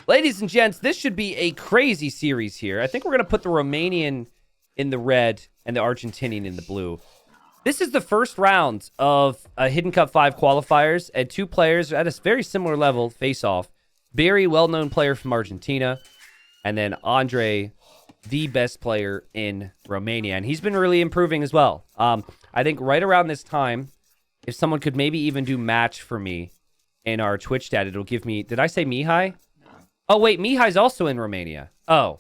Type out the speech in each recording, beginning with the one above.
Ladies and gents, this should be a crazy series here. I think we're going to put the Romanian in the red and the Argentinian in the blue. This is the first round of a Hidden Cup 5 qualifiers, and two players at a very similar level face off. Biry, well-known player from Argentina, and then Andre, the best player in Romania. And he's been really improving as well. I think right around this time, if someone could maybe even do match for me in our Twitch chat, it'll give me... Did I say Mihai? Oh, wait, Mihai's also in Romania. Oh.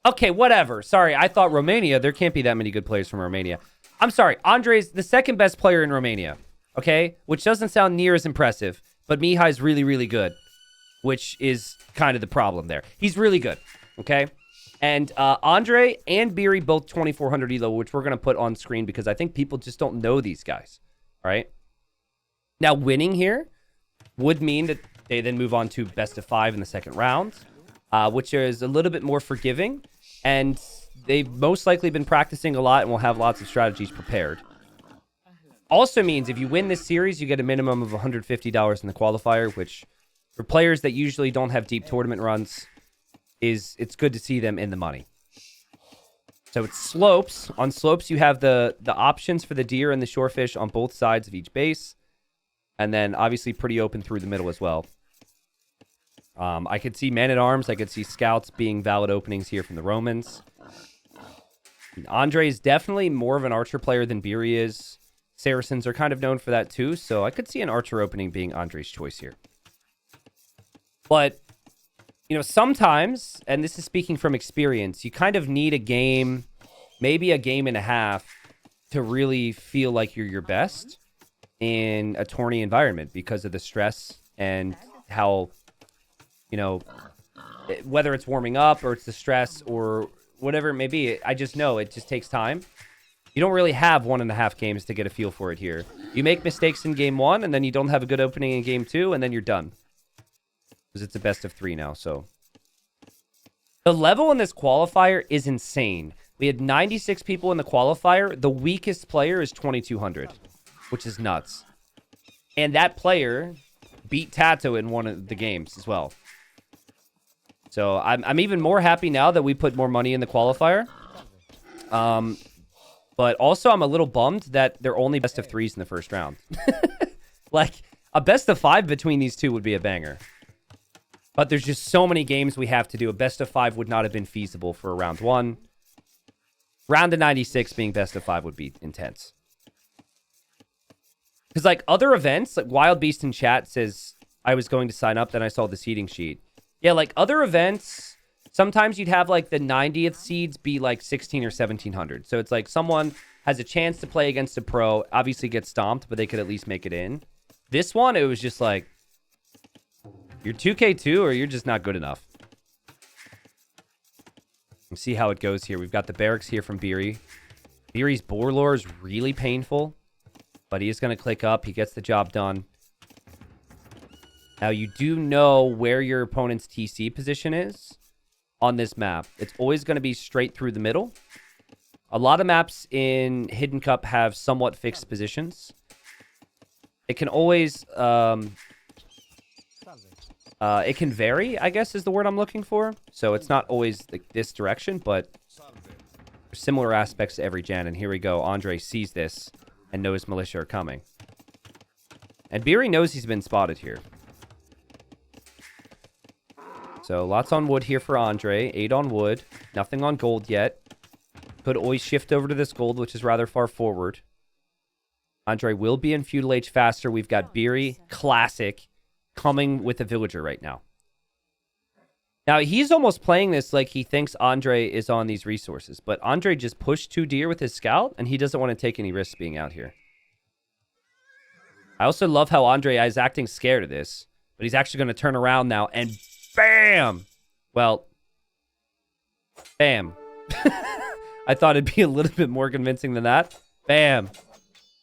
Okay, whatever. Sorry, I thought Romania. There can't be that many good players from Romania. I'm sorry. Andre's the second best player in Romania. Okay? Which doesn't sound near as impressive. But Mihai's really, really good. Which is kind of the problem there. He's really good. Okay? And Andre and Biry both 2,400 elo, which we're going to put on screen because I think people just don't know these guys. All right? Now, winning here would mean that they then move on to best of 5 in the second round, which is a little bit more forgiving. And they've most likely been practicing a lot and will have lots of strategies prepared. Also means if you win this series, you get a minimum of $150 in the qualifier, which for players that usually don't have deep tournament runs, it's good to see them in the money. So it's slopes. On slopes, you have the options for the deer and the shorefish on both sides of each base. And then obviously pretty open through the middle as well. I could see men-at-arms. I could see scouts being valid openings here from the Romans. Andre is definitely more of an archer player than Biry is. Saracens are kind of known for that too, so I could see an archer opening being Andre's choice here. But, you know, sometimes, and this is speaking from experience, you kind of need a game, maybe a game and a half, to really feel like you're your best in a tourney environment because of the stress and how... You know, whether it's warming up or it's the stress or whatever it may be, I just know it just takes time. You don't really have 1.5 games to get a feel for it here. You make mistakes in game 1, and then you don't have a good opening in game 2, and then you're done. Because it's a best of 3 now, so. The level in this qualifier is insane. We had 96 people in the qualifier. The weakest player is 2,200, which is nuts. And that player beat Tato in one of the games as well. So I'm even more happy now that we put more money in the qualifier. But also I'm a little bummed that they're only best of 3s in the first round. Like, a best of 5 between these two would be a banger. But there's just so many games we have to do. A best of 5 would not have been feasible for round 1. Round of 96 being best of 5 would be intense. Because, like, other events, like Wild Beast in chat says, I was going to sign up, then I saw the seeding sheet. Yeah, like, other events, sometimes you'd have, like, the 90th seeds be, like, 1,600 or 1,700. So it's like someone has a chance to play against a pro, obviously get stomped, but they could at least make it in. This one, it was just like, you're 2K2 or you're just not good enough. Let's see how it goes here. We've got the barracks here from Biry. Biry's boar lore is really painful, but he is going to click up. He gets the job done. Now, you do know where your opponent's TC position is on this map. It's always going to be straight through the middle. A lot of maps in Hidden Cup have somewhat fixed positions. It can always... it can vary, I guess, is the word I'm looking for. So it's not always like this direction, but there's similar aspects to every gen. And here we go. Andre sees this and knows militia are coming. And Biry knows he's been spotted here. So lots on wood here for Andre. 8 on wood. Nothing on gold yet. Could always shift over to this gold, which is rather far forward. Andre will be in Feudal Age faster. We've got Biry, classic, coming with a villager right now. Now, he's almost playing this like he thinks Andre is on these resources. But Andre just pushed 2 deer with his scout, and he doesn't want to take any risks being out here. I also love how Andre is acting scared of this. But he's actually going to turn around now, and bam! Well, bam. I thought it'd be a little bit more convincing than that. Bam.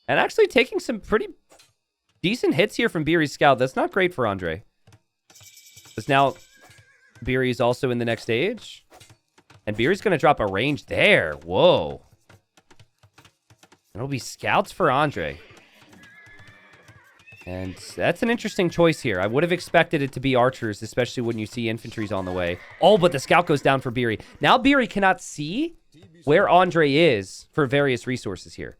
And actually taking some pretty decent hits here from Biry's scout. That's not great for Andre. Because now Biry's also in the next stage. And Biry's going to drop a range there. Whoa. It'll be scouts for Andre. And that's an interesting choice here. I would have expected it to be archers, especially when you see infantry's on the way. Oh, but the scout goes down for Biry. Now Biry cannot see where Andre is for various resources here.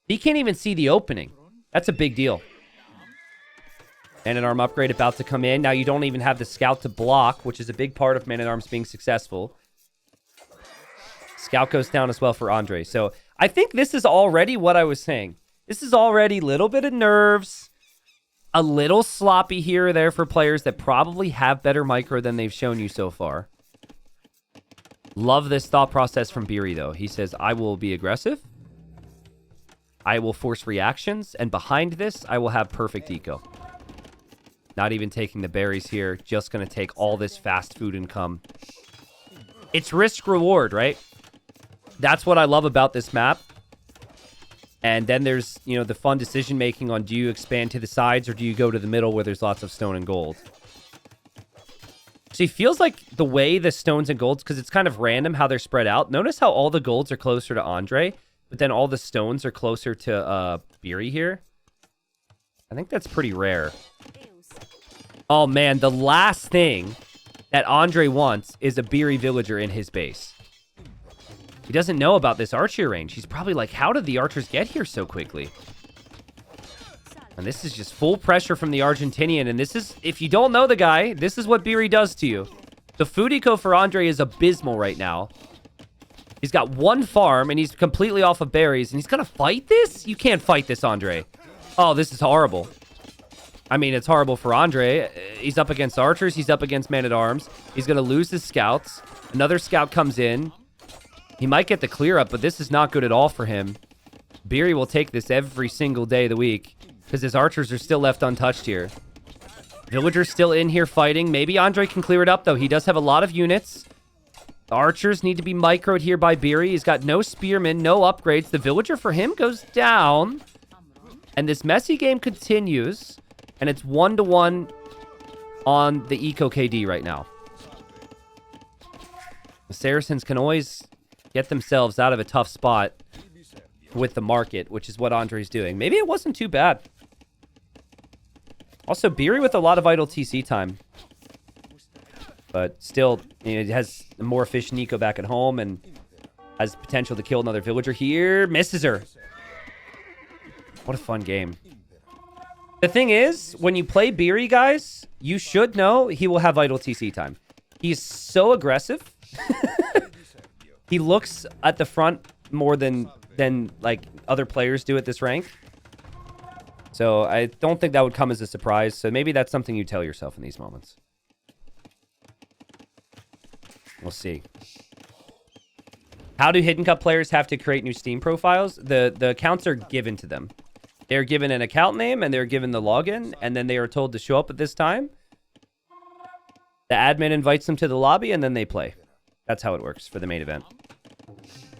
He can't even see the opening. That's a big deal. Man-at-Arm upgrade about to come in. Now you don't even have the scout to block, which is a big part of Man-at-Arms being successful. Scout goes down as well for Andre. So I think this is already what I was saying. This is already a little bit of nerves. A little sloppy here or there for players that probably have better micro than they've shown you so far. Love this thought process from Biry, though. He says, I will be aggressive. I will force reactions. And behind this, I will have perfect eco. Not even taking the berries here. Just going to take all this fast food income. It's risk-reward, right? That's what I love about this map. And then there's, you know, the fun decision-making on do you expand to the sides or do you go to the middle where there's lots of stone and gold. So it feels like the way the stones and golds, because it's kind of random how they're spread out. Notice how all the golds are closer to Andre, but then all the stones are closer to Biry here. I think that's pretty rare. Oh, man, the last thing that Andre wants is a Biry villager in his base. He doesn't know about this archer range. He's probably like, how did the archers get here so quickly? And this is just full pressure from the Argentinian. And this is, if you don't know the guy, this is what Biry does to you. The food eco for Andre is abysmal right now. He's got one farm, and he's completely off of berries. And he's going to fight this? You can't fight this, Andre. Oh, this is horrible. I mean, it's horrible for Andre. He's up against archers. He's up against man-at-arms. He's going to lose his scouts. Another scout comes in. He might get the clear up, but this is not good at all for him. Biry will take this every single day of the week because his archers are still left untouched here. Villager's still in here fighting. Maybe Andre can clear it up, though. He does have a lot of units. The archers need to be microed here by Biry. He's got no spearmen, no upgrades. The villager for him goes down. And this messy game continues. And it's 1-1 on the Eco KD right now. The Saracens can always get themselves out of a tough spot with the market, which is what Andre's doing. Maybe it wasn't too bad. Also, Biry with a lot of idle TC time. But still, you know, it has a more efficient eco back at home and has potential to kill another villager here. Misses her. What a fun game. The thing is, when you play Biry, guys, you should know he will have idle TC time. He's so aggressive. He looks at the front more than like other players do at this rank. So I don't think that would come as a surprise. So maybe that's something you tell yourself in these moments. We'll see. How do Hidden Cup players have to create new Steam profiles? The accounts are given to them. They're given an account name and they're given the login, and then they are told to show up at this time. The admin invites them to the lobby and then they play. That's how it works for the main event.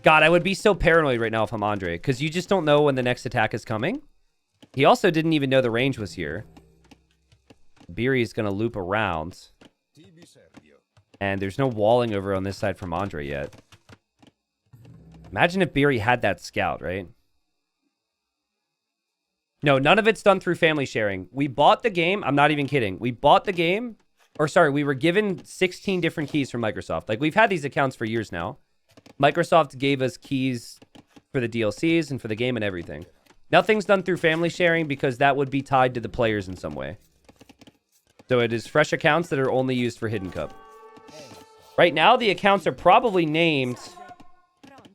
God, I would be so paranoid right now if I'm Andre, because you just don't know when the next attack is coming. He also didn't even know the range was here. Biry is going to loop around. And there's no walling over on this side from Andre yet. Imagine if Biry had that scout, right? No, none of it's done through family sharing. We bought the game. I'm not even kidding. We bought the game. Or sorry, we were given 16 different keys from Microsoft. Like, we've had these accounts for years now. Microsoft gave us keys for the DLCs and for the game and everything. Nothing's done through family sharing because that would be tied to the players in some way. So it is fresh accounts that are only used for Hidden Cup. Right now, the accounts are probably named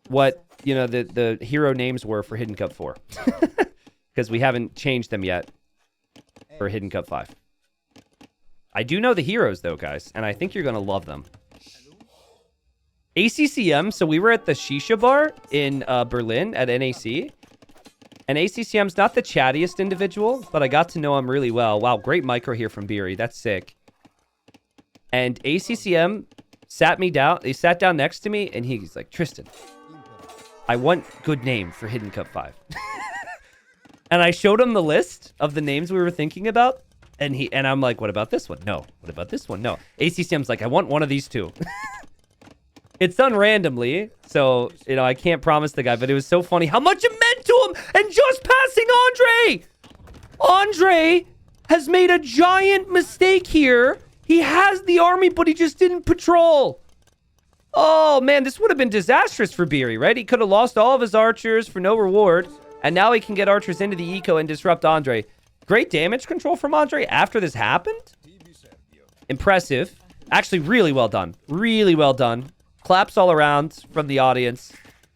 what, you know, the hero names were for Hidden Cup 4. Because we haven't changed them yet for Hidden Cup 5. I do know the heroes, though, guys, and I think you're going to love them. ACCM, so we were at the Shisha Bar in Berlin at NAC. And ACCM's not the chattiest individual, but I got to know him really well. Wow, great micro here from Biry. That's sick. And ACCM sat me down. He sat down next to me, and he's like, Tristan, I want good name for Hidden Cup 5. And I showed him the list of the names we were thinking about. And I'm like, what about this one? No. What about this one? No. ACCM's like, I want one of these two. It's done randomly, so, you know, I can't promise the guy, but it was so funny how much it meant to him, and just passing Andre! Andre has made a giant mistake here. He has the army, but he just didn't patrol. Oh, man, this would have been disastrous for Biry, right? He could have lost all of his archers for no reward, and now he can get archers into the eco and disrupt Andre. Great damage control from Andre after this happened. Impressive. Actually, really well done. Really well done. Claps all around from the audience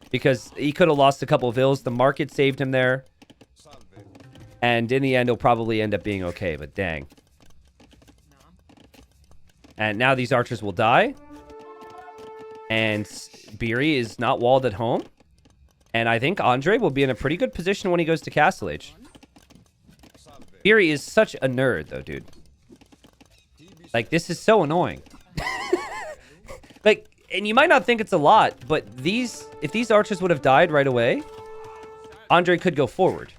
because he could have lost a couple of vills. The market saved him there. And in the end, he'll probably end up being okay, but dang. And now these archers will die. And Biry is not walled at home. And I think Andre will be in a pretty good position when he goes to Castle Age. Biry is such a nerd, though, dude. Like, this is so annoying. Like, and you might not think it's a lot, but if these archers would have died right away, Andre could go forward.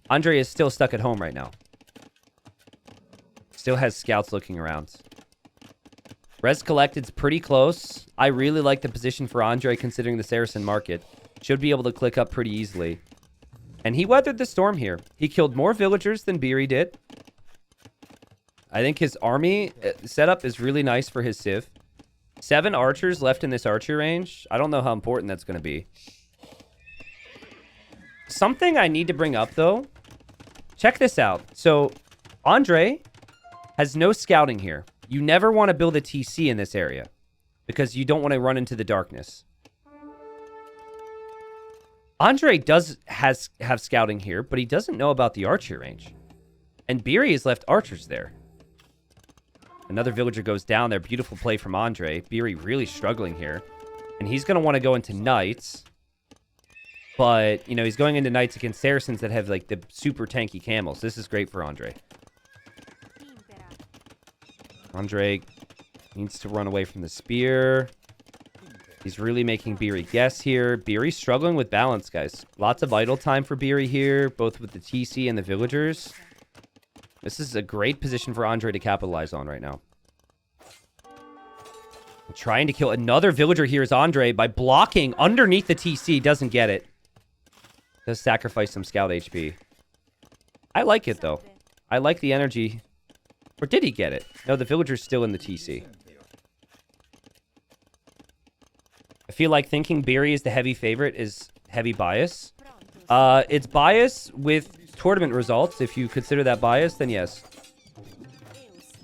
Andre is still stuck at home right now. Still has scouts looking around. Res collected's pretty close. I really like the position for Andre considering the Saracen market. Should be able to click up pretty easily. And he weathered the storm here. He killed more villagers than Biry did. I think his army setup is really nice for his civ. 7 archers left in this archer range. I don't know how important that's going to be. Something I need to bring up, though. Check this out. So, Andre has no scouting here. You never want to build a TC in this area because you don't want to run into the darkness. Andre have scouting here, but he doesn't know about the archer range. And Biry has left archers there. Another villager goes down there. Beautiful play from Andre. Biry really struggling here. And he's going to want to go into knights. But, you know, he's going into knights against Saracens that have, like, the super tanky camels. This is great for Andre. Andre needs to run away from the spear. He's really making Biry guess here. Biry's struggling with balance, guys. Lots of idle time for Biry here, both with the TC and the villagers. This is a great position for Andre to capitalize on right now. Trying to kill another villager here is Andre by blocking underneath the TC. Doesn't get it. Does sacrifice some scout HP. I like it, though. I like the energy. Or did he get it? No, the villager's still in the TC. I feel like thinking Biry is the heavy favorite is heavy bias. It's bias with tournament results. If you consider that bias, then yes.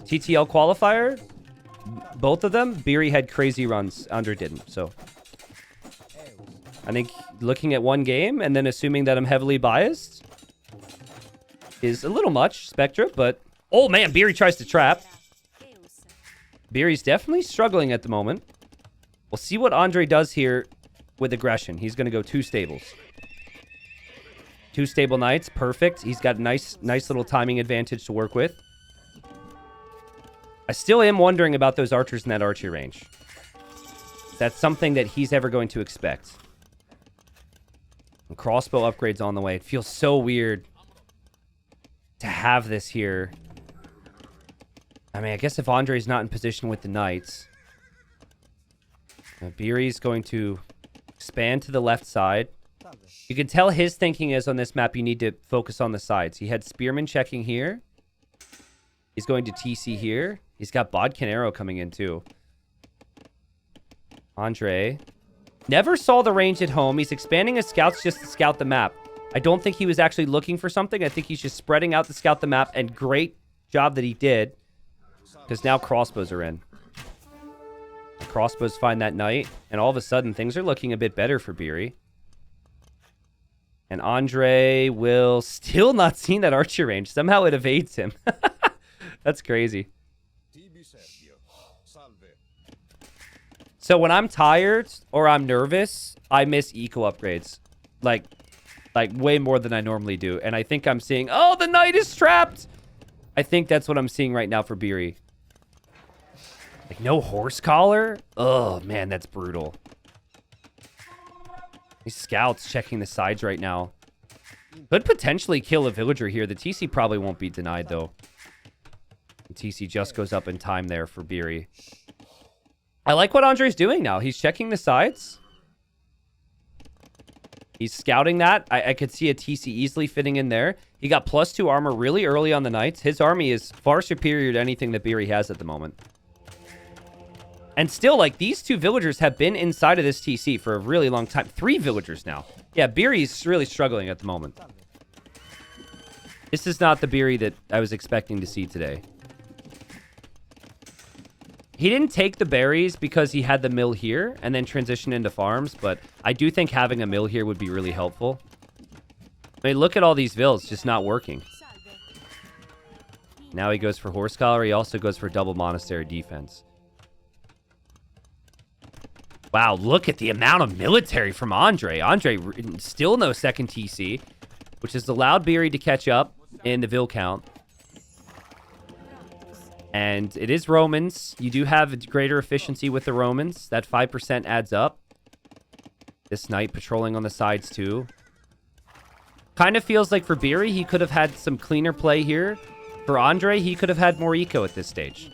TTL qualifier, both of them, Biry had crazy runs. Andre didn't, so. I think looking at one game and then assuming that I'm heavily biased is a little much, Spectra, but... Oh, man, Biry tries to trap. Biry's definitely struggling at the moment. We'll see what Andre does here with aggression. He's going to go 2 stables. 2 stable knights. Perfect. He's got nice little timing advantage to work with. I still am wondering about those archers in that archery range. That's something that he's ever going to expect. And crossbow upgrades on the way. It feels so weird to have this here. I mean, I guess if Andre's not in position with the knights... Biry's going to expand to the left side. You can tell his thinking is on this map, you need to focus on the sides. He had Spearman checking here. He's going to TC here. He's got Bodkin Arrow coming in too. Andre. Never saw the range at home. He's expanding his scouts just to scout the map. I don't think he was actually looking for something. I think he's just spreading out to scout the map. And great job that he did. Because now crossbows are in. Crossbows find that knight, and all of a sudden things are looking a bit better for Biry. And Andre will still not see that archer range. Somehow it evades him. That's crazy. So when I'm tired or I'm nervous, I miss eco upgrades. Like way more than I normally do. And I think I'm seeing, oh, the knight is trapped. I think that's what I'm seeing right now for Biry. Like, no horse collar? Oh, man, that's brutal. These scouts checking the sides right now. Could potentially kill a villager here. The TC probably won't be denied, though. The TC just goes up in time there for Biry. I like what Andre's doing now. He's checking the sides. He's scouting that. I could see a TC easily fitting in there. He got +2 armor really early on the Knights. His army is far superior to anything that Biry has at the moment. And still, like, these 2 villagers have been inside of this TC for a really long time. 3 villagers now. Yeah, Biry's really struggling at the moment. This is not the Biry that I was expecting to see today. He didn't take the berries because he had the mill here and then transition into farms, but I do think having a mill here would be really helpful. I mean, look at all these vills just not working. Now he goes for Horse Collar. He also goes for double Monastery defense. Wow, look at the amount of military from Andre. Andre still no second TC, which has allowed Biry to catch up in the Vill count. And it is Romans. You do have greater efficiency with the Romans. That 5% adds up. This Knight patrolling on the sides too. Kind of feels like for Biry, he could have had some cleaner play here. For Andre, he could have had more eco at this stage.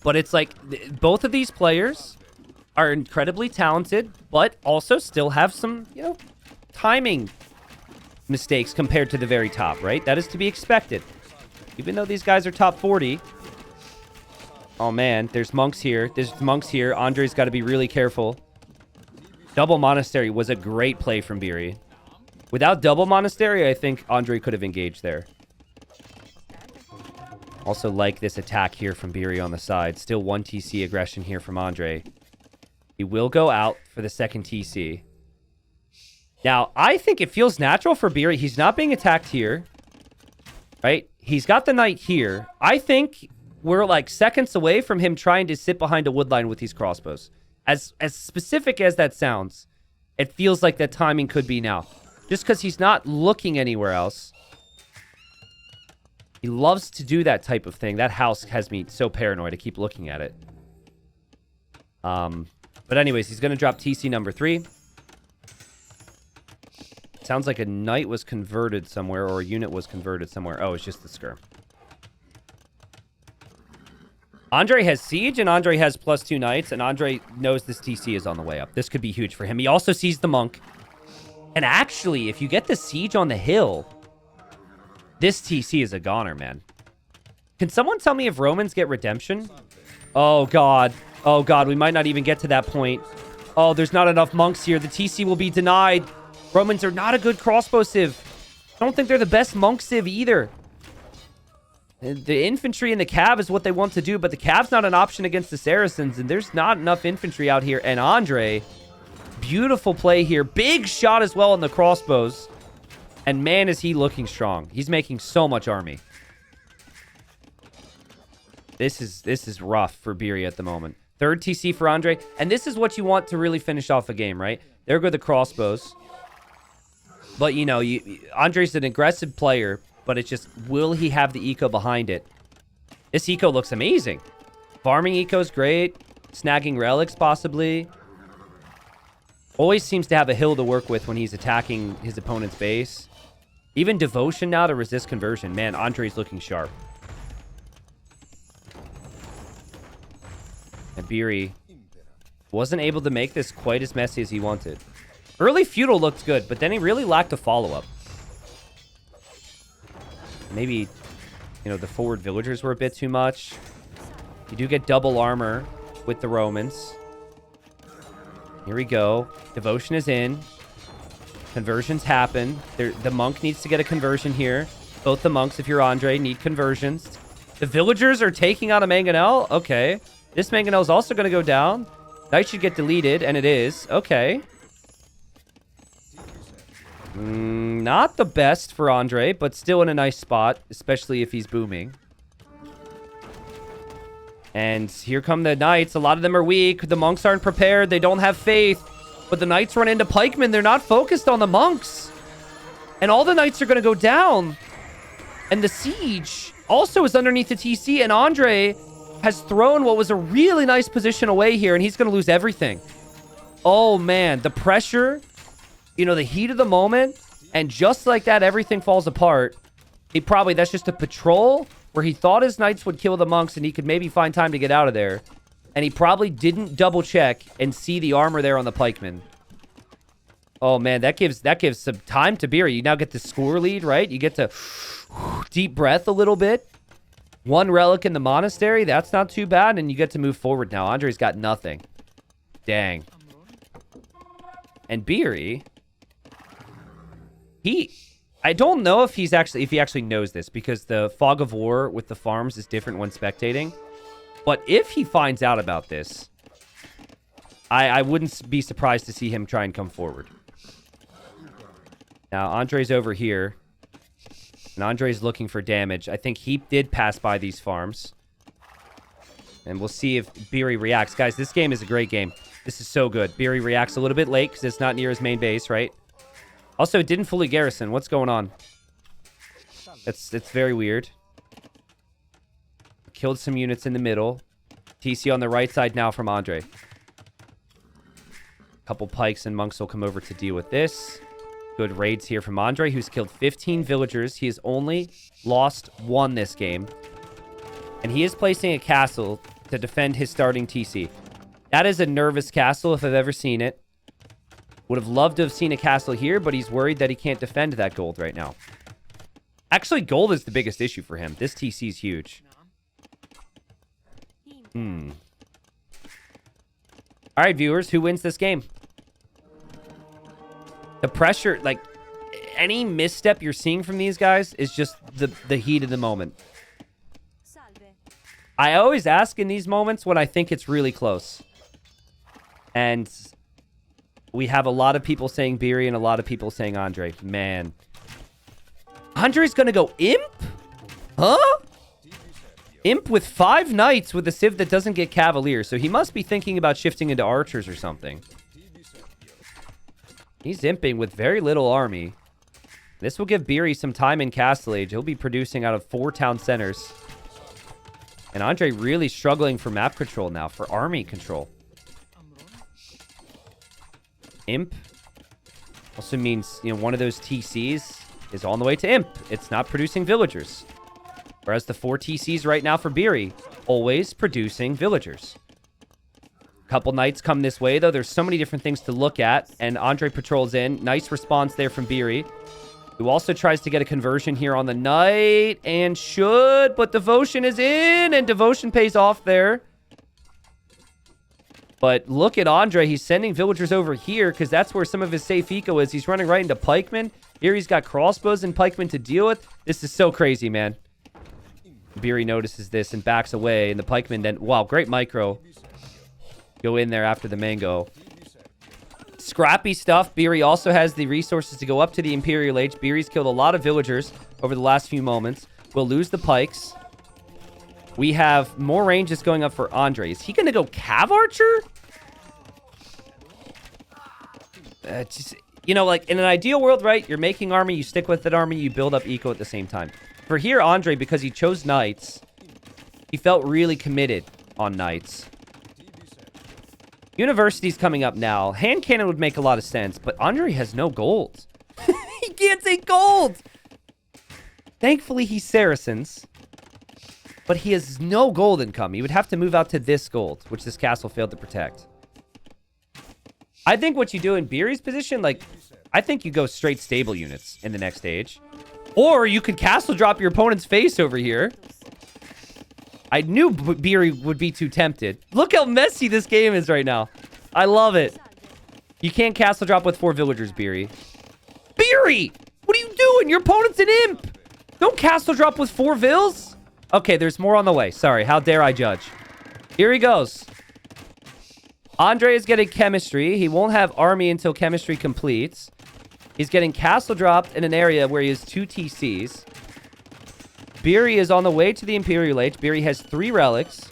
But it's like, both of these players are incredibly talented, but also still have some, you know, timing mistakes compared to the very top, right? That is to be expected. Even though these guys are top 40. Oh, man, there's monks here. There's monks here. Andre's got to be really careful. Double Monastery was a great play from Biry. Without double Monastery, I think Andre could have engaged there. Also like this attack here from Biry on the side. Still 1 TC aggression here from Andre. He will go out for the second TC. Now, I think it feels natural for Biry. He's not being attacked here. Right? He's got the Knight here. I think we're like seconds away from him trying to sit behind a woodline with these crossbows. As specific as that sounds, it feels like that timing could be now. Just because he's not looking anywhere else. He loves to do that type of thing. That house has me so paranoid. I keep looking at it. But anyways, he's going to drop TC number 3. Sounds like a Knight was converted somewhere, or a unit was converted somewhere. Oh, it's just the Skir. Andre has Siege, and Andre has +2 Knights, and Andre knows this TC is on the way up. This could be huge for him. He also sees the Monk. And actually, if you get the Siege on the hill, this TC is a goner, man. Can someone tell me if Romans get Redemption? Oh, God. Oh, God. We might not even get to that point. Oh, there's not enough monks here. The TC will be denied. Romans are not a good crossbow civ. I don't think they're the best monk civ either. The infantry and the cav is what they want to do, but the cav's not an option against the Saracens, and there's not enough infantry out here. And Andre, beautiful play here. Big shot as well on the crossbows. And man, is he looking strong. He's making so much army. This is rough for Biry at the moment. Third TC for Andre. And this is what you want to really finish off a game, right? There go the crossbows. But, you know, Andre's an aggressive player, but it's just, will he have the eco behind it? This eco looks amazing. Farming eco's great. Snagging relics, possibly. Always seems to have a hill to work with when he's attacking his opponent's base. Even Devotion now to resist conversion. Man, Andre's looking sharp. And Biry wasn't able to make this quite as messy as he wanted. Early Feudal looked good, but then he really lacked a follow-up. Maybe, you know, the forward villagers were a bit too much. You do get double armor with the Romans. Here we go. Devotion is in. Conversions happen. The monk needs to get a conversion here. Both the monks, if you're Andre, need conversions. The villagers are taking out a Mangonel. Okay. This Mangonel is also going to go down. Knight should get deleted, and it is. Okay. Not the best for Andre, but still in a nice spot, especially if he's booming. And here come the Knights. A lot of them are weak. The monks aren't prepared. They don't have faith. But the Knights run into pikemen. They're not focused on the monks. And all the Knights are going to go down. And the siege also is underneath the TC. And Andre has thrown what was a really nice position away here. And he's going to lose everything. Oh, man. The pressure, you know, the heat of the moment. And just like that, everything falls apart. That's just a patrol where he thought his Knights would kill the monks and he could maybe find time to get out of there. And he probably didn't double check and see the armor there on the pikemen. Oh, man, that gives some time to Biry. You now get the score lead, right? You get to deep breath a little bit. One relic in the monastery. That's not too bad. And you get to move forward now. Andre's got nothing. Dang. And Biry, I don't know if he actually knows this, because the fog of war with the farms is different when spectating. But if he finds out about this, I wouldn't be surprised to see him try and come forward. Now, Andre's over here. And Andre's looking for damage. I think he did pass by these farms. And we'll see if Biry reacts. Guys, this game is a great game. This is so good. Biry reacts a little bit late because it's not near his main base, right? Also, it didn't fully garrison. What's going on? It's very weird. Killed some units in the middle. TC on the right side now from Andre. Couple pikes and monks will come over to deal with this. Good raids here from Andre, who's killed 15 villagers. He has only lost 1 this game. And he is placing a castle to defend his starting TC. That is a nervous castle if I've ever seen it. Would have loved to have seen a castle here, but he's worried that he can't defend that gold right now. Actually, gold is the biggest issue for him. This TC is huge. All right, viewers, who wins this game? The pressure, like, any misstep you're seeing from these guys is just the heat of the moment. I always ask in these moments when I think it's really close. And we have a lot of people saying Biry and a lot of people saying Andre. Man. Andre's going to go Imp? Huh? Imp with 5 knights with a civ that doesn't get Cavalier. So he must be thinking about shifting into archers or something. He's imping with very little army. This will give Biry some time in Castle Age. He'll be producing out of 4 town centers. And Andre really struggling for map control now, for army control. Imp also means, you know, one of those TCs is on the way to Imp. It's not producing villagers. Whereas the 4 TCs right now for Biry, always producing villagers. Couple knights come this way, though. There's so many different things to look at. And Andre patrols in. Nice response there from Biry, who also tries to get a conversion here on the knight. And should, but Devotion is in. And Devotion pays off there. But look at Andre. He's sending villagers over here because that's where some of his safe eco is. He's running right into pikemen. Here he's got crossbows and pikemen to deal with. This is so crazy, man. Biry notices this and backs away. And the pikemen then... Wow, great micro. Go in there after the mango. Scrappy stuff. Biry also has the resources to go up to the Imperial Age. Biry's killed a lot of villagers over the last few moments. We'll lose the pikes. We have more ranges going up for Andre. Is he going to go Cav Archer? Just, you know, like in an ideal world, right? You're making army. You stick with that army. You build up eco at the same time. For here, Andre, because he chose knights, he felt really committed on knights. University's coming up now. Hand cannon would make a lot of sense, but Andre has no gold. He can't take gold! Thankfully, he's Saracens. But he has no gold income. He would have to move out to this gold, which this castle failed to protect. I think what you do in Biry's position, like, I think you go straight stable units in the next stage. Or you could castle drop your opponent's face over here. I knew Biry would be too tempted. Look how messy this game is right now. I love it. You can't castle drop with 4 villagers, Biry. Biry! What are you doing? Your opponent's an imp! Don't castle drop with 4 vills? Okay, there's more on the way. Sorry, how dare I judge. Here he goes. Andre is getting chemistry. He won't have army until chemistry completes. He's getting castle dropped in an area where he has 2 TCs. Biry is on the way to the Imperial Age. Biry has 3 relics.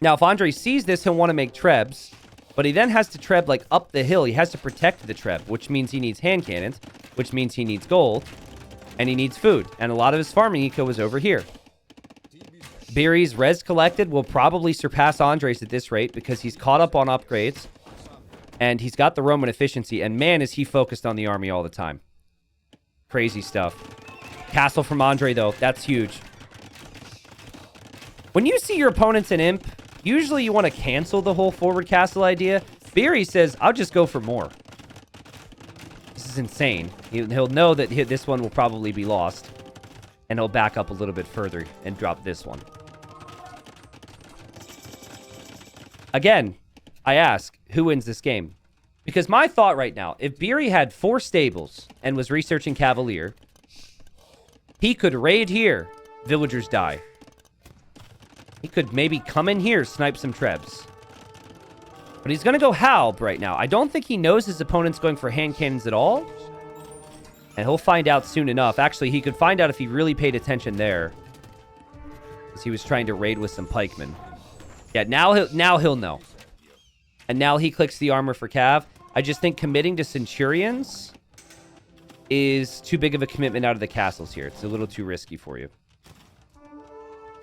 Now, if Andre sees this, he'll want to make trebs. But he then has to treb, like, up the hill. He has to protect the treb, which means he needs hand cannons, which means he needs gold, and he needs food. And a lot of his farming eco is over here. Biry's res collected will probably surpass Andre's at this rate because he's caught up on upgrades. And he's got the Roman efficiency. And man, is he focused on the army all the time. Crazy stuff. Castle from Andre, though. That's huge. When you see your opponent's an imp, usually you want to cancel the whole forward castle idea. Biry says, I'll just go for more. is insane. He'll know that this one will probably be lost. And he'll back up a little bit further and drop this one. Again, I ask, who wins this game? Because my thought right now, if Biry had 4 stables and was researching Cavalier, he could raid here, villagers die. He could maybe come in here, snipe some trebs. But he's going to go Halb right now. I don't think he knows his opponent's going for hand cannons at all. And he'll find out soon enough. Actually, he could find out if he really paid attention there. Because he was trying to raid with some pikemen. Yeah, now he'll know. And now he clicks the armor for Cav. I just think committing to Centurions is too big of a commitment out of the castles here. It's a little too risky for you.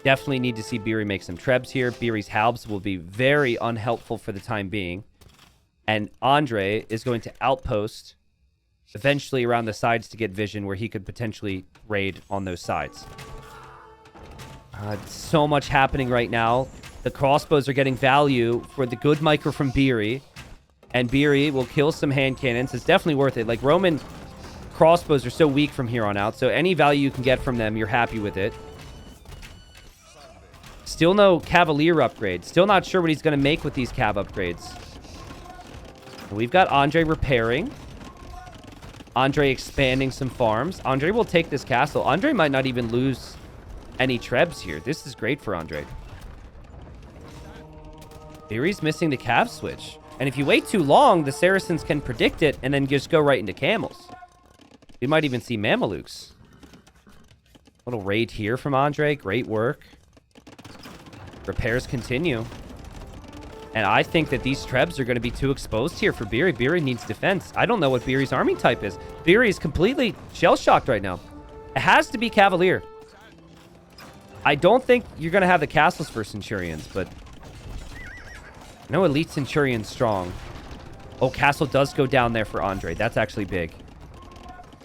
Definitely need to see Biry make some trebs here. Biry's Halbs will be very unhelpful for the time being. And Andre is going to outpost eventually around the sides to get vision where he could potentially raid on those sides. So much happening right now. The crossbows are getting value for the good micro from Biry. And Biry will kill some hand cannons. It's definitely worth it. Like, Roman crossbows are so weak from here on out. So any value you can get from them, you're happy with it. Still no Cavalier upgrade. Still not sure what he's going to make with these Cav upgrades. We've got Andre repairing. Andre expanding some farms. Andre will take this castle. Andre might not even lose any trebs here. This is great for Andre. Biry's missing the Cav switch. And if you wait too long, the Saracens can predict it and then just go right into camels. We might even see Mamelukes. Little raid here from Andre. Great work. Repairs continue. And I think that these trebs are going to be too exposed here for Biry. Biry needs defense. I don't know what Biry's army type is. Biry is completely shell-shocked right now. It has to be Cavalier. I don't think you're going to have the castles for Centurions, but... no elite Centurion strong. Oh, castle does go down there for Andre. That's actually big.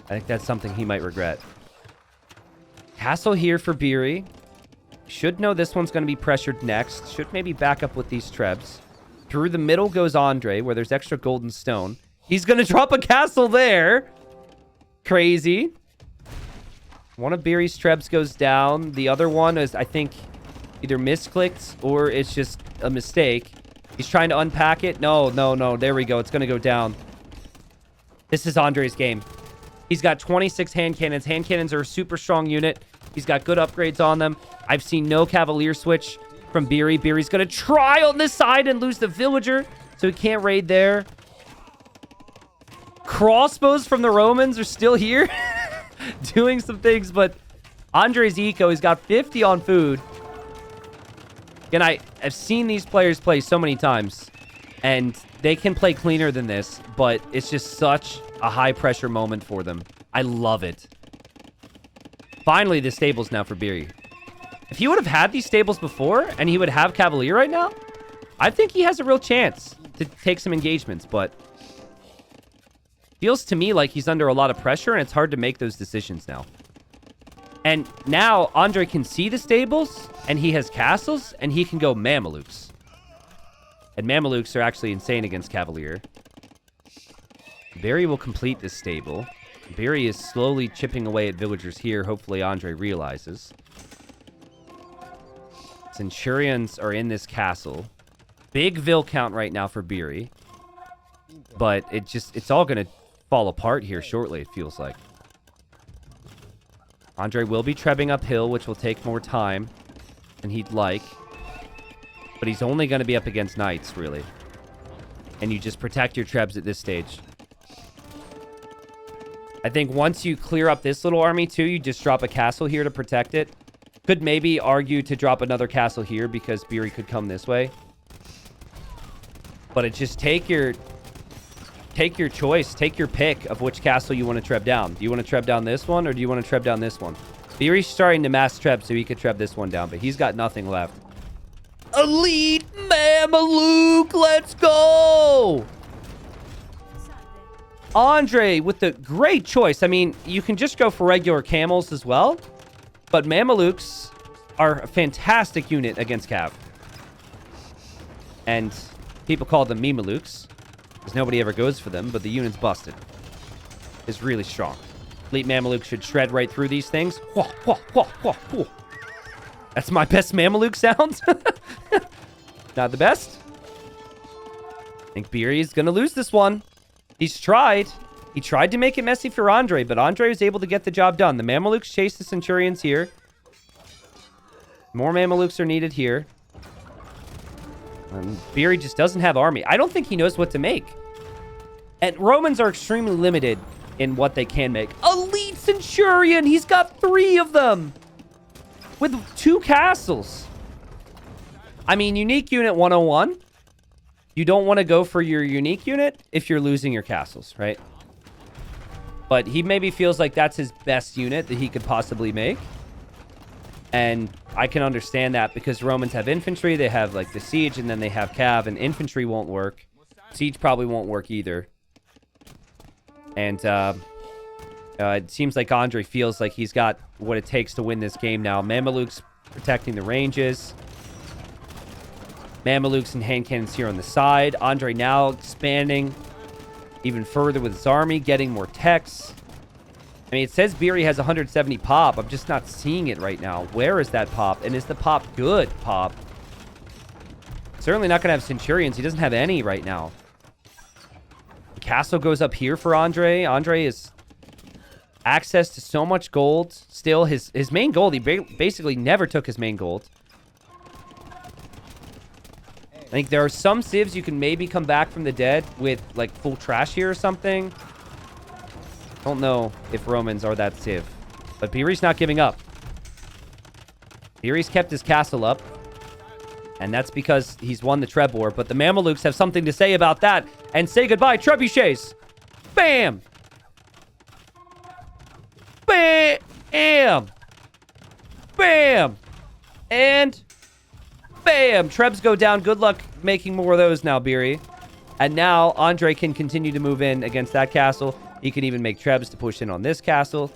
I think that's something he might regret. Castle here for Biry. Should know this one's going to be pressured next. Should maybe back up with these trebs. Through the middle goes Andre, where there's extra golden stone. He's going to drop a castle there. Crazy. One of Biry's trebs goes down. The other one is, I think, either misclicked or it's just a mistake. He's trying to unpack it. No. There we go. It's going to go down. This is Andre's game. He's got 26 hand cannons. Hand cannons are a super strong unit. He's got good upgrades on them. I've seen no Cavalier switch from Biry. Biry's going to try on this side and lose the villager, so he can't raid there. Crossbows from the Romans are still here doing some things, but Andre's eco, he's got 50 on food. And I've seen these players play so many times, and they can play cleaner than this, but it's just such a high-pressure moment for them. I love it. Finally, the stables now for Biry. If he would have had these stables before, and he would have Cavalier right now, I think he has a real chance to take some engagements, but feels to me like he's under a lot of pressure, and it's hard to make those decisions now. And now Andre can see the stables, and he has castles, and he can go Mamelukes. And Mamelukes are actually insane against Cavalier. Biry will complete this stable. Biry is slowly chipping away at villagers here. Hopefully Andre realizes. Centurions are in this castle. Big vill count right now for Biry. But it's all going to fall apart here shortly, it feels like. Andre will be trebbing uphill, which will take more time than he'd like. But he's only going to be up against knights, really. And you just protect your trebs at this stage. I think once you clear up this little army, too, you just drop a castle here to protect it. Could maybe argue to drop another castle here because Biry could come this way. But it just take your choice. Take your pick of which castle you want to treb down. Do you want to treb down this one, or do you want to treb down this one? Biry's starting to mass treb, so he could treb this one down, but he's got nothing left. Elite Mameluke, let's go! Andre with the great choice. I mean, you can just go for regular camels as well, but Mamelukes are a fantastic unit against Cav. And people call them Memelukes, because nobody ever goes for them, but the unit's busted. is really strong. Elite Mameluke should shred right through these things. That's my best Mameluke sound. Not the best. I think Biry is going to lose this one. He's tried. He tried to make it messy for Andre, but Andre was able to get the job done. The Mamelukes chase the Centurions here. More Mamelukes are needed here. Biry just doesn't have army. I don't think he knows what to make. And Romans are extremely limited in what they can make. Elite Centurion! He's got 3 of them! With 2 castles. I mean, unique unit 101. You don't want to go for your unique unit if you're losing your castles, right? But he maybe feels like that's his best unit that he could possibly make. And I can understand that because Romans have infantry. They have, like, the siege, and then they have cav, and infantry won't work. Siege probably won't work either. And it seems like Andre feels like he's got what it takes to win this game now. Mamelukes protecting the ranges. Mamelukes and hand cannons here on the side. Andre now expanding even further with his army, getting more techs. I mean, it says Biry has 170 pop. I'm just not seeing it right now. Where is that pop? And is the pop good pop? Certainly not going to have Centurions. He doesn't have any right now. The castle goes up here for Andre. Andre is access to so much gold. Still, his main gold, he basically never took his main gold. I think there are some civs you can maybe come back from the dead with, like, full trash here or something. Don't know if Romans are that civ. But Biry's not giving up. Biry's kept his castle up. And that's because he's won the Trebor. But the Mamelukes have something to say about that. And say goodbye, trebuchets. Bam! Bam! Bam! And bam! Trebs go down. Good luck making more of those now, Biry. And now Andre can continue to move in against that castle. He can even make Trebs to push in on this castle.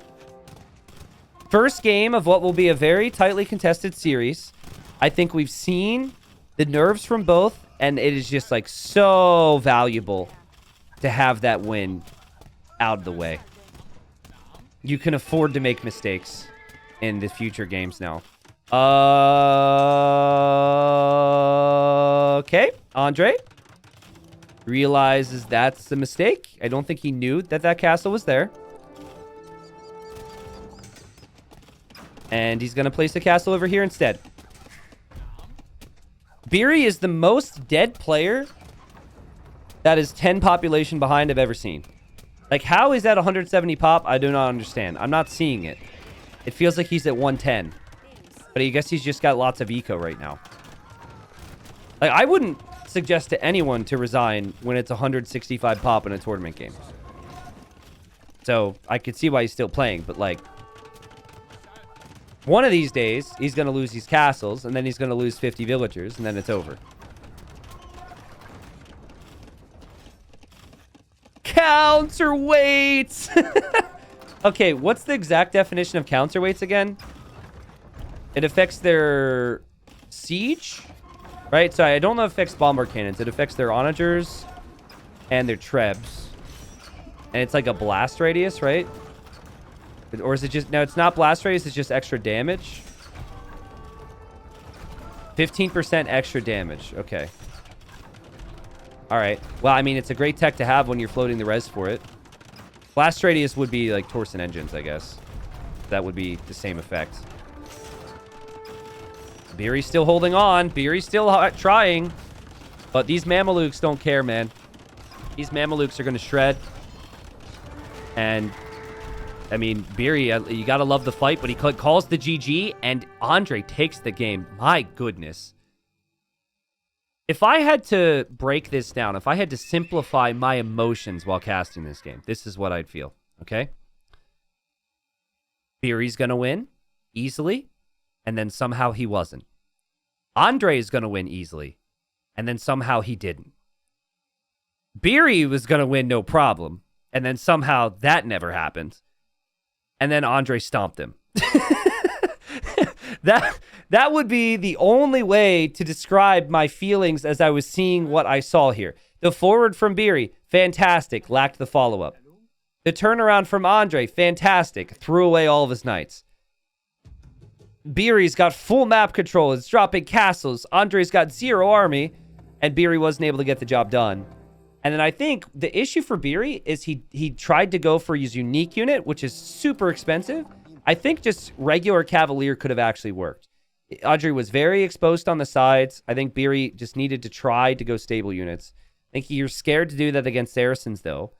First game of what will be a very tightly contested series. I think we've seen the nerves from both, and it is just, like, so valuable to have that win out of the way. You can afford to make mistakes in the future games now. Okay, Andre realizes that's the mistake. I don't think he knew that that castle was there. And he's going to place the castle over here instead. Biry is the most dead player that is 10 population behind I've ever seen. Like, how is that 170 pop? I do not understand. I'm not seeing it. It feels like he's at 110. But I guess he's just got lots of eco right now. Like, I wouldn't suggest to anyone to resign when it's 165 pop in a tournament game. So, I could see why he's still playing, but, like, one of these days, he's going to lose these castles, and then he's going to lose 50 villagers, and then it's over. Counterweights! Okay, what's the exact definition of counterweights again? It affects their siege, right? So I don't know if it affects bombard cannons. It affects their onagers and their trebs. And it's like a blast radius, right? Or is it just... No, it's not blast radius. It's just extra damage. 15% extra damage. Okay. All right. Well, I mean, it's a great tech to have when you're floating the res for it. Blast radius would be like Torsen engines, I guess. That would be the same effect. Biry's still holding on. Biry's still trying. But these Mamelukes don't care, man. These Mamelukes are going to shred. And... I mean, Biry, you gotta love the fight, but he calls the GG, and Andre takes the game. My goodness. If I had to break this down, if I had to simplify my emotions while casting this game, this is what I'd feel, okay? Biry's gonna win easily, and then somehow he wasn't. Andre's gonna win easily, and then somehow he didn't. Biry was gonna win no problem, and then somehow that never happened. And then Andre stomped him. That would be the only way to describe my feelings as I was seeing what I saw here. The forward from Biry, fantastic, lacked the follow-up. The turnaround from Andre, fantastic. Threw away all of his knights. Biry's got full map control. It's dropping castles. Andre's got 0 army. And Biry wasn't able to get the job done. And then I think the issue for Biry is he tried to go for his unique unit, which is super expensive. I think just regular Cavalier could have actually worked. Andre was very exposed on the sides. I think Biry just needed to try to go stable units. I think you're scared to do that against Saracens, though,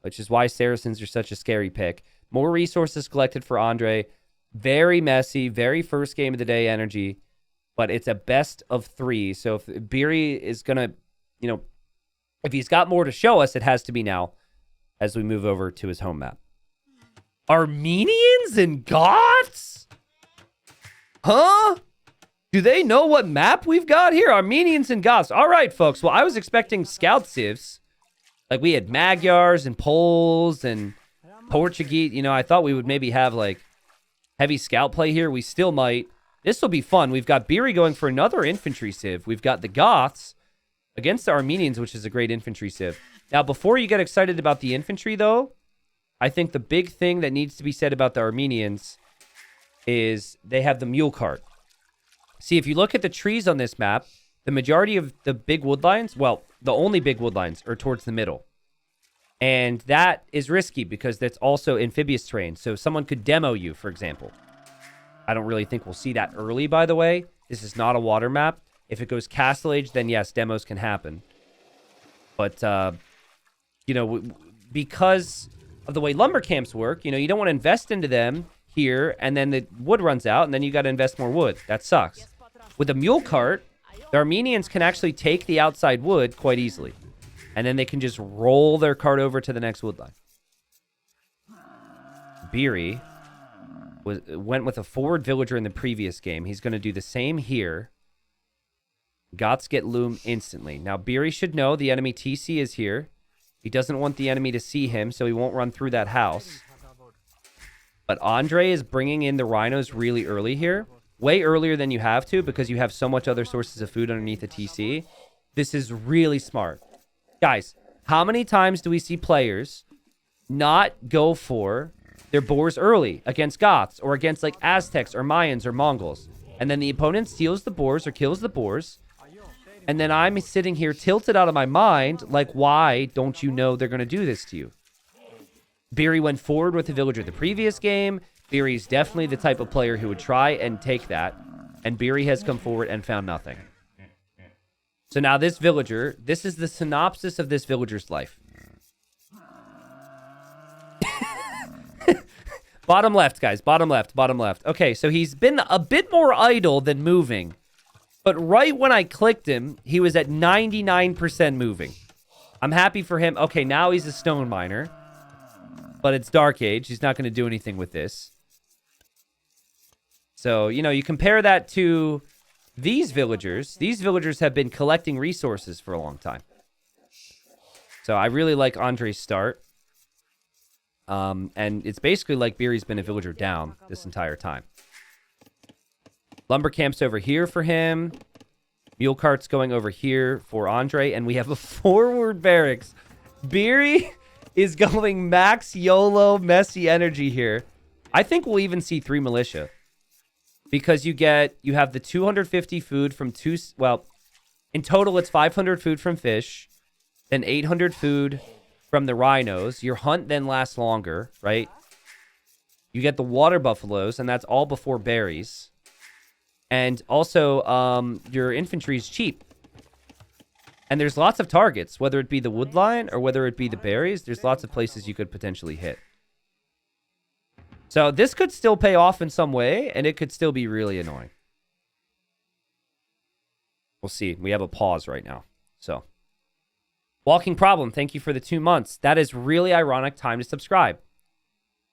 which is why Saracens are such a scary pick. More resources collected for Andre. Very messy, very first game of the day energy, but it's a best of 3. So if Biry is going to, if he's got more to show us, it has to be now as we move over to his home map. Armenians and Goths? Huh? Do they know what map we've got here? Armenians and Goths. All right, folks. Well, I was expecting scout civs. Like, we had Magyars and Poles and Portuguese. I thought we would maybe have, heavy scout play here. We still might. This will be fun. We've got Biry going for another infantry civ. We've got the Goths against the Armenians, which is a great infantry civ. Now, before you get excited about the infantry, though, I think the big thing that needs to be said about the Armenians is they have the mule cart. See, if you look at the trees on this map, the majority of the big wood lines, well, the only big wood lines are towards the middle. And that is risky because that's also amphibious terrain. So someone could demo you, for example. I don't really think we'll see that early, by the way. This is not a water map. If it goes Castle Age, then yes, demos can happen. But, because of the way lumber camps work, you don't want to invest into them here, and then the wood runs out, and then you got to invest more wood. That sucks. With a mule cart, the Armenians can actually take the outside wood quite easily. And then they can just roll their cart over to the next wood line. Biry went with a forward villager in the previous game. He's going to do the same here. Goths get loom instantly. Now, Biry should know the enemy TC is here. He doesn't want the enemy to see him, so he won't run through that house. But Andre is bringing in the rhinos really early here. Way earlier than you have to because you have so much other sources of food underneath the TC. This is really smart. Guys, how many times do we see players not go for their boars early against Goths or against Aztecs or Mayans or Mongols? And then the opponent steals the boars or kills the boars. And then I'm sitting here tilted out of my mind why don't you know they're going to do this to you? Biry went forward with the villager the previous game. Biry's definitely the type of player who would try and take that. And Biry has come forward and found nothing. So now this villager, this is the synopsis of this villager's life. Bottom left, guys. Bottom left. Bottom left. Okay, so he's been a bit more idle than moving. But right when I clicked him, he was at 99% moving. I'm happy for him. Okay, now he's a stone miner. But it's Dark Age. He's not going to do anything with this. So, you compare that to these villagers. These villagers have been collecting resources for a long time. So I really like Andre's start. And it's basically like Biry's been a villager down this entire time. Lumber camp's over here for him. Mule cart's going over here for Andre. And we have a forward barracks. Biry is going max YOLO messy energy here. I think we'll even see 3 militia. Because you have the 250 food from in total it's 500 food from fish, then 800 food from the rhinos. Your hunt then lasts longer, right? You get the water buffaloes, and that's all before berries. And also, your infantry is cheap. And there's lots of targets, whether it be the wood line or whether it be the berries. There's lots of places you could potentially hit. So this could still pay off in some way, and it could still be really annoying. We'll see. We have a pause right now. So, Walking Problem, thank you for the 2 months. That is really ironic time to subscribe.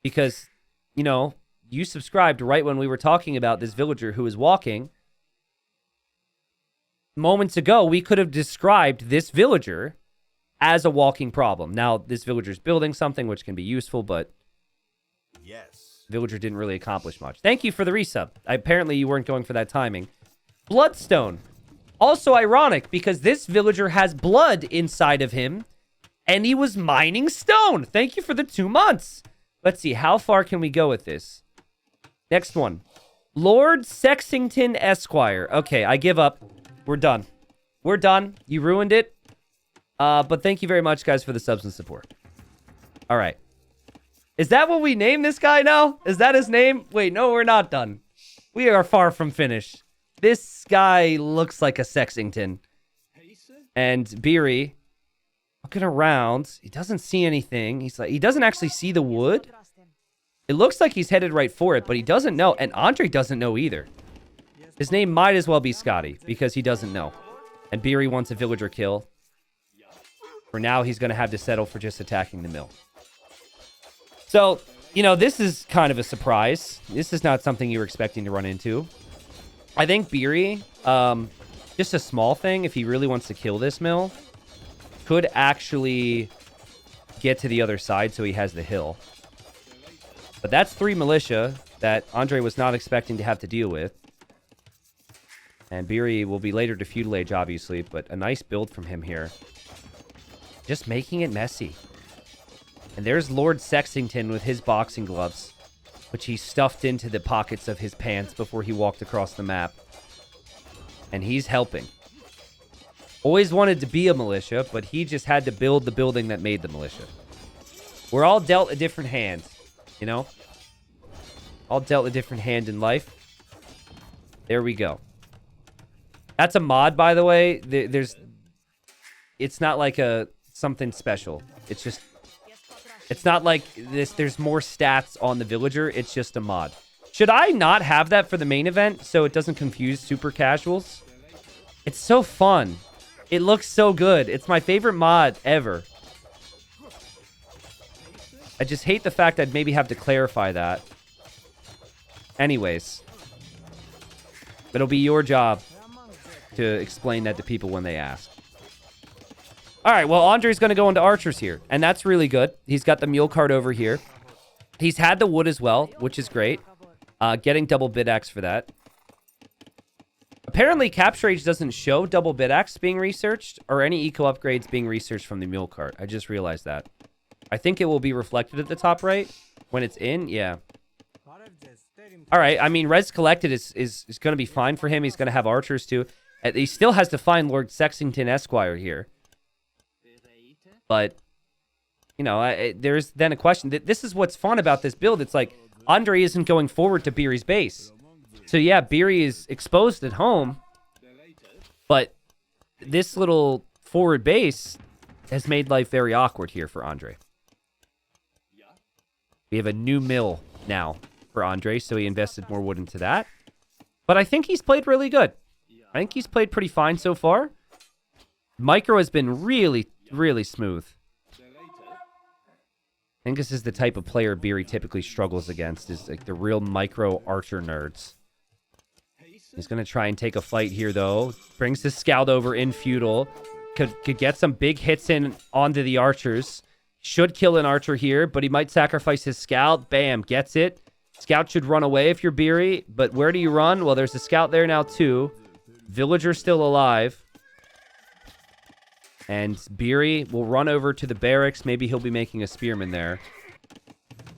Because, you subscribed right when we were talking about this villager who is walking. Moments ago, we could have described this villager as a walking problem. Now, this villager's building something which can be useful, but yes, villager didn't really accomplish much. Thank you for the resub. Apparently, you weren't going for that timing. Bloodstone. Also ironic, because this villager has blood inside of him, And he was mining stone. Thank you for the 2 months. Let's see. How far can we go with this? Next one. Lord Sexington Esquire. Okay, I give up. We're done. We're done. You ruined it. But thank you very much, guys, for the subs and support. All right. Is that what we name this guy now? Is that his name? Wait, no, we're not done. We are far from finished. This guy looks like a Sexington. And Biry, looking around, he doesn't see anything. He doesn't actually see the wood. It looks like he's headed right for it, but he doesn't know. And Andre doesn't know either. His name might as well be Scotty because he doesn't know. And Biry wants a villager kill. For now, he's going to have to settle for just attacking the mill. So, you know, this is kind of a surprise. This is not something you were expecting to run into. I think Biry, just a small thing, if he really wants to kill this mill, could actually get to the other side so he has the hill. But that's 3 militia that Andre was not expecting to have to deal with. And Biry will be later to feudal age, obviously, but a nice build from him here. Just making it messy. And there's Lord Sexington with his boxing gloves, which he stuffed into the pockets of his pants before he walked across the map. And he's helping. Always wanted to be a militia, but he just had to build the building that made the militia. We're all dealt a different hand, you know? All dealt a different hand in life. There we go. That's a mod, by the way. It's not like something special. It's just... It's not like this. There's more stats on the villager. It's just a mod. Should I not have that for the main event so it doesn't confuse super casuals? It's so fun. It looks so good. It's my favorite mod ever. I just hate the fact I'd maybe have to clarify that. Anyways. It'll be your job to explain that to people when they ask. All right, well, Andre's going to go into archers here, and that's really good. He's got the mule cart over here. He's had the wood as well, which is great. Getting double bid axe for that. Apparently, Capture Age doesn't show double bid axe being researched or any eco upgrades being researched from the mule cart. I just realized that. I think it will be reflected at the top right when it's in. Yeah. All right, I mean, res collected is going to be fine for him. He's going to have archers too. He still has to find Lord Sexington Esquire here. But, you know, there's then a question. This is what's fun about this build. It's like, Andre isn't going forward to Biry's base. So, yeah, Biry is exposed at home. But this little forward base has made life very awkward here for Andre. We have a new mill now for Andre, so he invested more wood into that. But I think he's played really good. I think he's played pretty fine so far. Micro has been really smooth. I think this is the type of player Biry typically struggles against, is like the real micro archer nerds. He's going to try and take a fight here, though. Brings his scout over in feudal. Could get some big hits in onto the archers. Should kill an archer here, but he might sacrifice his scout. Bam, gets it. Scout should run away if you're Biry, but where do you run? Well, there's a scout there now, too. Villager still alive. And Biry will run over to the barracks. Maybe he'll be making a spearman there.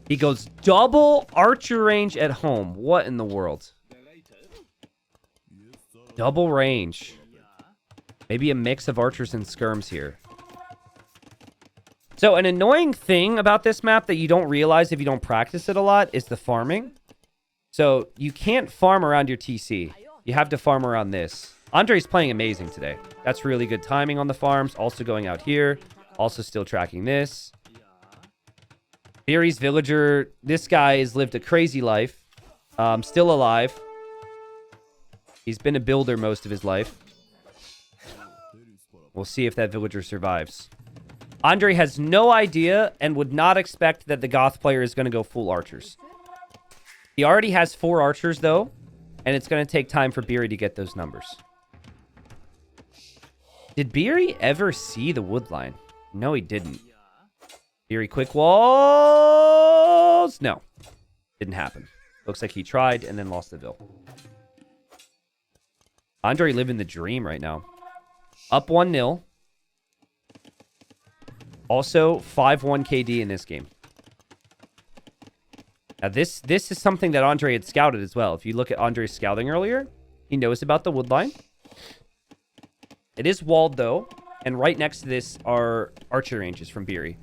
He goes double archer range at home. What in the world? Double range. Maybe a mix of archers and skirms here. So an annoying thing about this map that you don't realize if you don't practice it a lot is the farming. So you can't farm around your TC. You have to farm around this. Andre's playing amazing today. That's really good timing on the farms. Also going out here. Also still tracking this. Biry's villager. This guy has lived a crazy life. Still alive. He's been a builder most of his life. We'll see if that villager survives. Andre has no idea and would not expect that the Goth player is going to go full archers. He already has 4 archers, though, and it's going to take time for Biry to get those numbers. Did Biry ever see the wood line? No, he didn't. Biry quick walls? No. Didn't happen. Looks like he tried and then lost the bill. Andre living the dream right now. Up 1-0. Also, 5-1 KD in this game. Now, this is something that Andre had scouted as well. If you look at Andre's scouting earlier, he knows about the wood line. It is walled, though. And right next to this are archer ranges from Biry.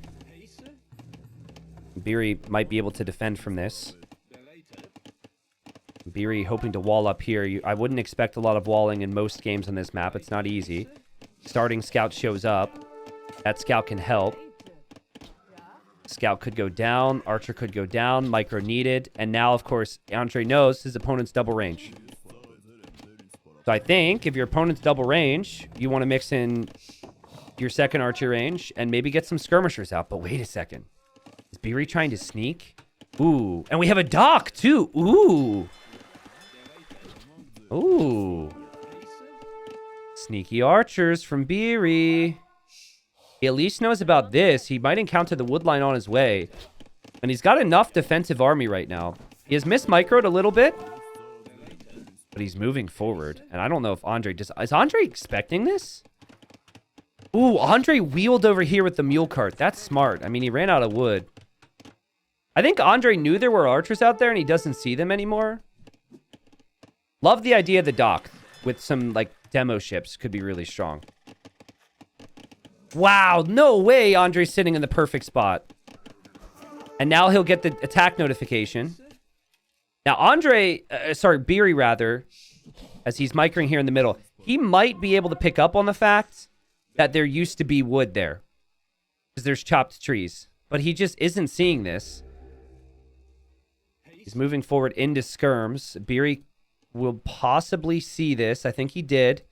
Biry might be able to defend from this. Biry hoping to wall up here. I wouldn't expect a lot of walling in most games on this map. It's not easy. Starting scout shows up. That scout can help. Scout could go down. Archer could go down. Micro needed. And now, of course, Andre knows his opponent's double range. So I think if your opponent's double range, you want to mix in your second archer range and maybe get some skirmishers out. But wait a second. Is Biry trying to sneak? Ooh. And we have a dock, too. Ooh. Ooh. Sneaky archers from Biry. He at least knows about this. He might encounter the wood line on his way. And he's got enough defensive army right now. He has mismicroed a little bit. But he's moving forward. And I don't know if Andre just... Is Andre expecting this? Ooh, Andre wheeled over here with the mule cart. That's smart. I mean, he ran out of wood. I think Andre knew there were archers out there and he doesn't see them anymore. Love the idea of the dock with some, like, demo ships. Could be really strong. Wow, no way Andre's sitting in the perfect spot. And now he'll get the attack notification. Now, Biry rather, as he's microing here in the middle, he might be able to pick up on the fact that there used to be wood there. Because there's chopped trees. But he just isn't seeing this. He's moving forward into skirms. Biry will possibly see this. I think he did.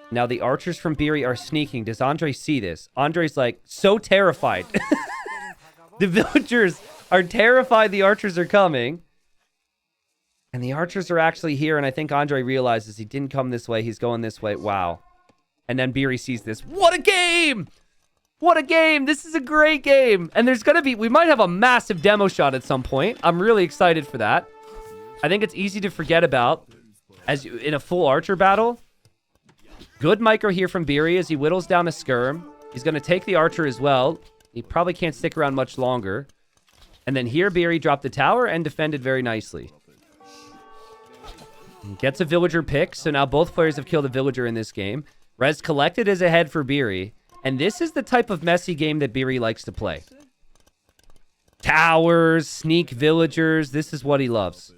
Now, the archers from Biry are sneaking. Does Andre see this? Andre's, like, so terrified. The villagers are terrified the archers are coming. And the archers are actually here, and I think Andre realizes he didn't come this way. He's going this way. Wow. And then Biry sees this. What a game! What a game! This is a great game! And there's going to be... We might have a massive demo shot at some point. I'm really excited for that. I think it's easy to forget about as in a full archer battle. Good micro here from Biry as he whittles down a skirm. He's going to take the archer as well. He probably can't stick around much longer. And then here, Biry dropped the tower and defended very nicely. Gets a villager pick, so now both players have killed a villager in this game. Res collected is ahead for Biry. And this is the type of messy game that Biry likes to play. Towers, sneak villagers. This is what he loves.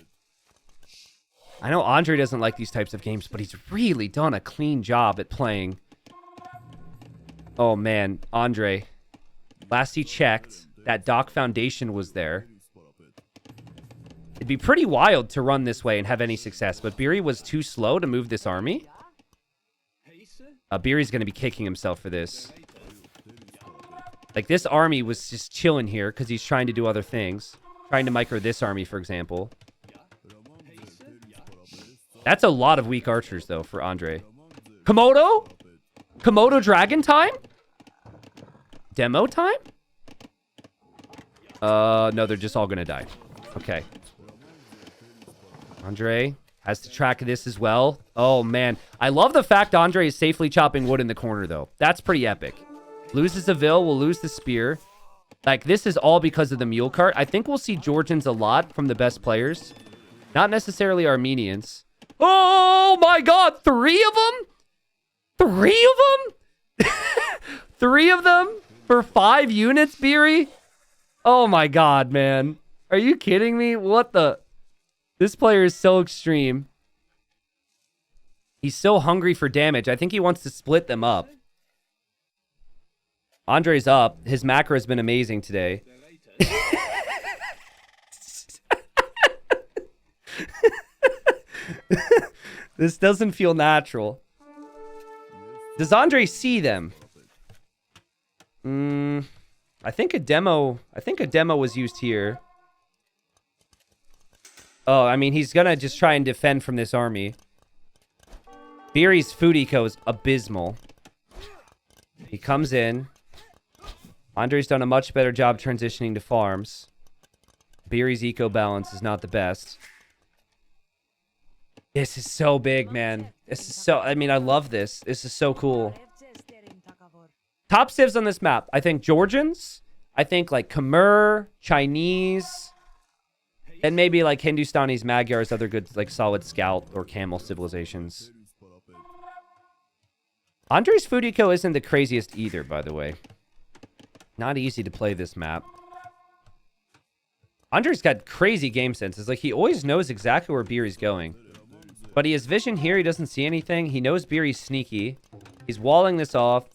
I know Andre doesn't like these types of games, but he's really done a clean job at playing. Oh, man. Andre. Last he checked, that dock foundation was there. It'd be pretty wild to run this way and have any success, but Biry was too slow to move this army. Biry's going to be kicking himself for this. Like, this army was just chilling here because he's trying to do other things. Trying to micro this army, for example. That's a lot of weak archers, though, for Andre. Komodo? Komodo dragon time? Demo time? No, they're just all gonna die. Okay. Andre has to track this as well. Oh, man. I love the fact Andre is safely chopping wood in the corner, though. That's pretty epic. Loses the Vil, will lose the spear. Like, this is all because of the mule cart. I think we'll see Georgians a lot from the best players. Not necessarily Armenians. Oh, my God. 3 of them? 3 of them? 3 of them for 5 units, Biry? Oh, my God, man. Are you kidding me? What the... This player is so extreme. He's so hungry for damage. I think he wants to split them up. Andre's up. His macro has been amazing today. This doesn't feel natural. Does Andre see them? I think a demo was used here. Oh, I mean, he's gonna just try and defend from this army. Biry's food eco is abysmal. He comes in. Andre's done a much better job transitioning to farms. Biry's eco balance is not the best. This is so big, man. This is so... I mean, I love this. This is so cool. Top civs on this map. I think Georgians. I think like Khmer, Chinese, and maybe like Hindustanis, Magyars, other good like solid scout or camel civilizations. Andre's food eco isn't the craziest either, by the way. Not easy to play this map. Andre's got crazy game senses. Like, he always knows exactly where Biry's going. But he has vision here. He doesn't see anything. He knows Biry's sneaky. He's walling this off.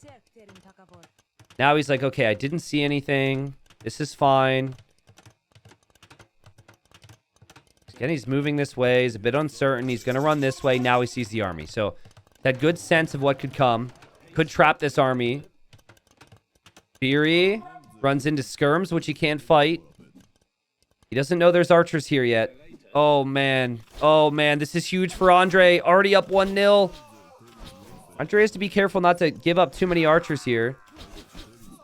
Now he's like, okay, I didn't see anything. This is fine. Again, he's moving this way. He's a bit uncertain. He's going to run this way. Now he sees the army. So, that good sense of what could come. Could trap this army. Biry runs into skirms, which he can't fight. He doesn't know there's archers here yet. Oh, man. Oh, man. This is huge for Andre. Already up 1-0. Andre has to be careful not to give up too many archers here.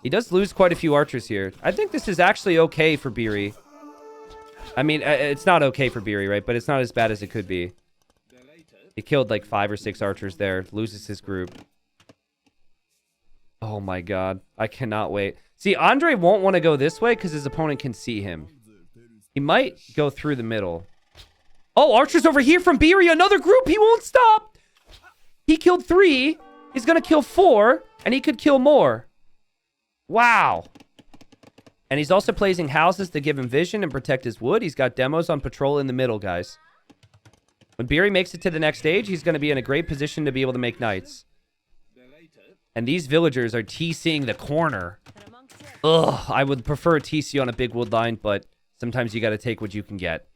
He does lose quite a few archers here. I think this is actually okay for Biry. I mean, it's not okay for Biry, right? But it's not as bad as it could be. He killed like 5 or 6 archers there. Loses his group. Oh my god. I cannot wait. See, Andre won't want to go this way because his opponent can see him. He might go through the middle. Oh, archers over here from Biry. Another group. He won't stop. He killed 3. He's going to kill 4. And he could kill more. Wow. And he's also placing houses to give him vision and protect his wood. He's got demos on patrol in the middle, guys. When Biry makes it to the next stage, he's going to be in a great position to be able to make knights. And these villagers are TCing the corner. Ugh, I would prefer a TC on a big wood line, but sometimes you got to take what you can get.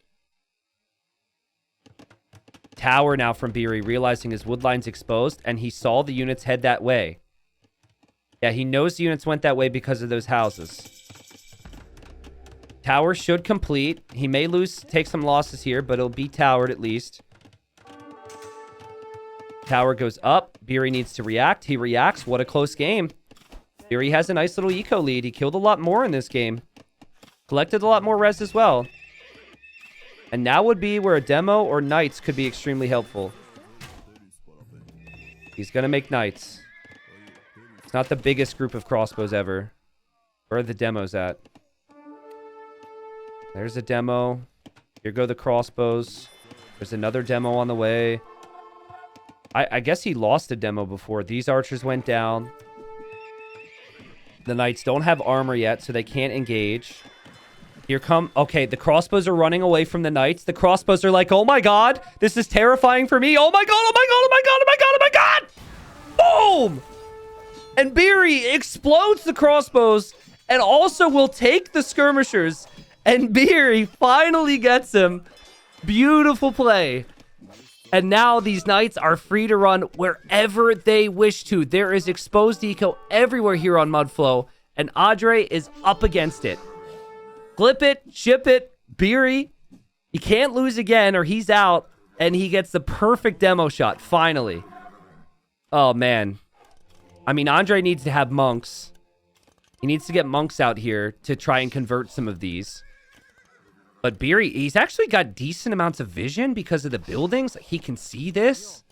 Tower now from Biry, realizing his wood line's exposed, and he saw the units head that way. Yeah, he knows the units went that way because of those houses. Tower should complete. He may take some losses here, but it'll be towered at least. Tower goes up. Biry needs to react. He reacts. What a close game. Biry has a nice little eco lead. He killed a lot more in this game. Collected a lot more res as well. And now would be where a demo or knights could be extremely helpful. He's going to make knights. It's not the biggest group of crossbows ever. Where are the demos at? There's a demo. Here go the crossbows. There's another demo on the way. I guess he lost a demo before. These archers went down. The knights don't have armor yet, so they can't engage. Here come... Okay, the crossbows are running away from the knights. The crossbows are like, oh my god, this is terrifying for me. Oh my god, oh my god, oh my god, oh my god, oh my god! Boom! And Biry explodes the crossbows and also will take the skirmishers. And Biry finally gets him. Beautiful play. And now these knights are free to run wherever they wish to. There is exposed eco everywhere here on Mudflow. And Andre is up against it. Flip it, ship it, Biry. He can't lose again or he's out. And he gets the perfect demo shot, finally. Oh, man. I mean, Andre needs to have monks. He needs to get monks out here to try and convert some of these. But Biry, he's actually got decent amounts of vision because of the buildings. He can see this.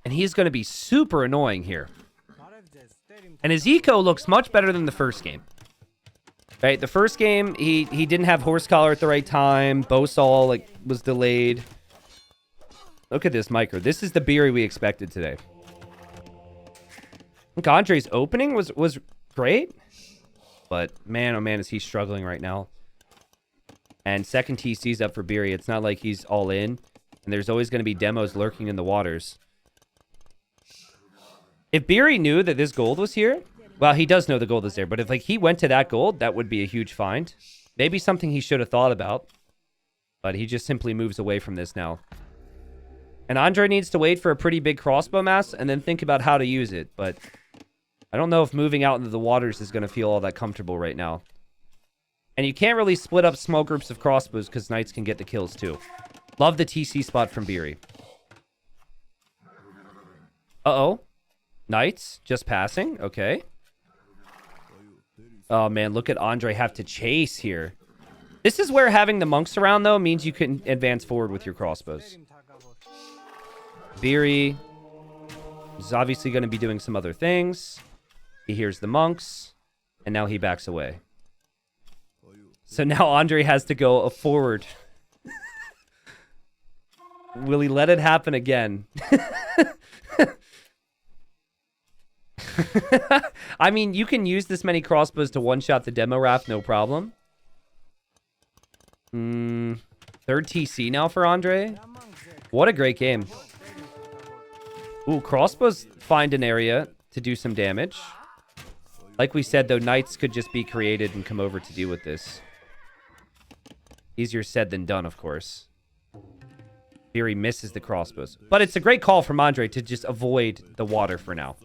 And he's going to be super annoying here. And his eco looks much better than the first game. Right? The first game, he didn't have horse collar at the right time. Bowsaw was delayed. Look at this micro. This is the Biry we expected today. I think Andre's opening was great. But man, oh man, is he struggling right now. And second TC's up for Biry. It's not like he's all in. And there's always going to be demos lurking in the waters. If Biry knew that this gold was here... Well, he does know the gold is there. But if he went to that gold, that would be a huge find. Maybe something he should have thought about. But he just simply moves away from this now. And Andre needs to wait for a pretty big crossbow mass and then think about how to use it. But I don't know if moving out into the waters is going to feel all that comfortable right now. And you can't really split up small groups of crossbows because knights can get the kills too. Love the TC spot from Biry. Uh-oh. Knights just passing. Okay. Oh, man. Look at Andre have to chase here. This is where having the monks around, though, means you can advance forward with your crossbows. Biry is obviously going to be doing some other things. He hears the monks, and now he backs away. So now Andre has to go forward. Will he let it happen again? I mean, you can use this many crossbows to one-shot the demo raft, no problem. Third TC now for Andre. What a great game. Ooh, crossbows find an area to do some damage. Like we said, though, knights could just be created and come over to deal with this. Easier said than done, of course. Biry misses the crossbows. But it's a great call from Andre to just avoid the water for now.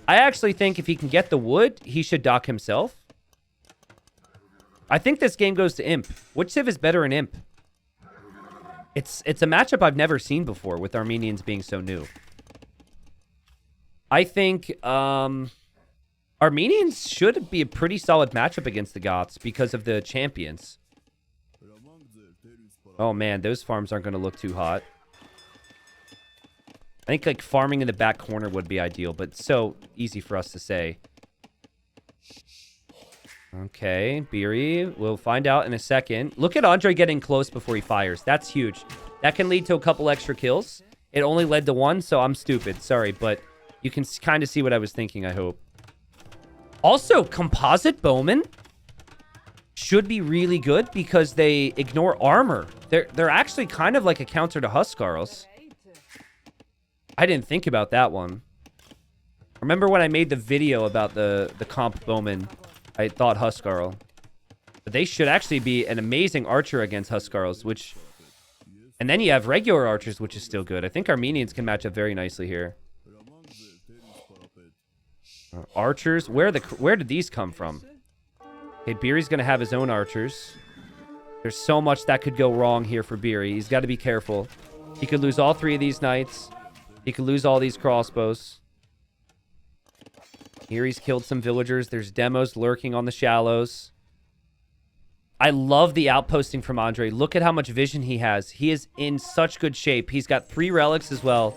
I actually think if he can get the wood, he should dock himself. I think this game goes to Imp. Which civ is better in Imp? It's a matchup I've never seen before with Armenians being so new. I think Armenians should be a pretty solid matchup against the Goths because of the champions. Oh man, those farms aren't going to look too hot. I think like farming in the back corner would be ideal, but it's so easy for us to say. Okay, Biry, we'll find out in a second. Look at Andre getting close before he fires. That's huge. That can lead to a couple extra kills. It only led to one, so I'm stupid. Sorry, but you can kind of see what I was thinking, I hope. Also, composite bowmen should be really good because they ignore armor. They're actually kind of like a counter to Huskarls. I didn't think about that one. Remember when I made the video about the comp bowman, I thought Huskarl. But they should actually be an amazing archer against Huskarls, which... And then you have regular archers, which is still good. I think Armenians can match up very nicely here. Archers? Where did these come from? Okay, Biry's going to have his own archers. There's so much that could go wrong here for Biry. He's got to be careful. He could lose all three of these knights. He could lose all these crossbows. Here he's killed some villagers. There's demos lurking on the shallows. I love the outposting from Andre. Look at how much vision he has. He is in such good shape. He's got 3 relics as well.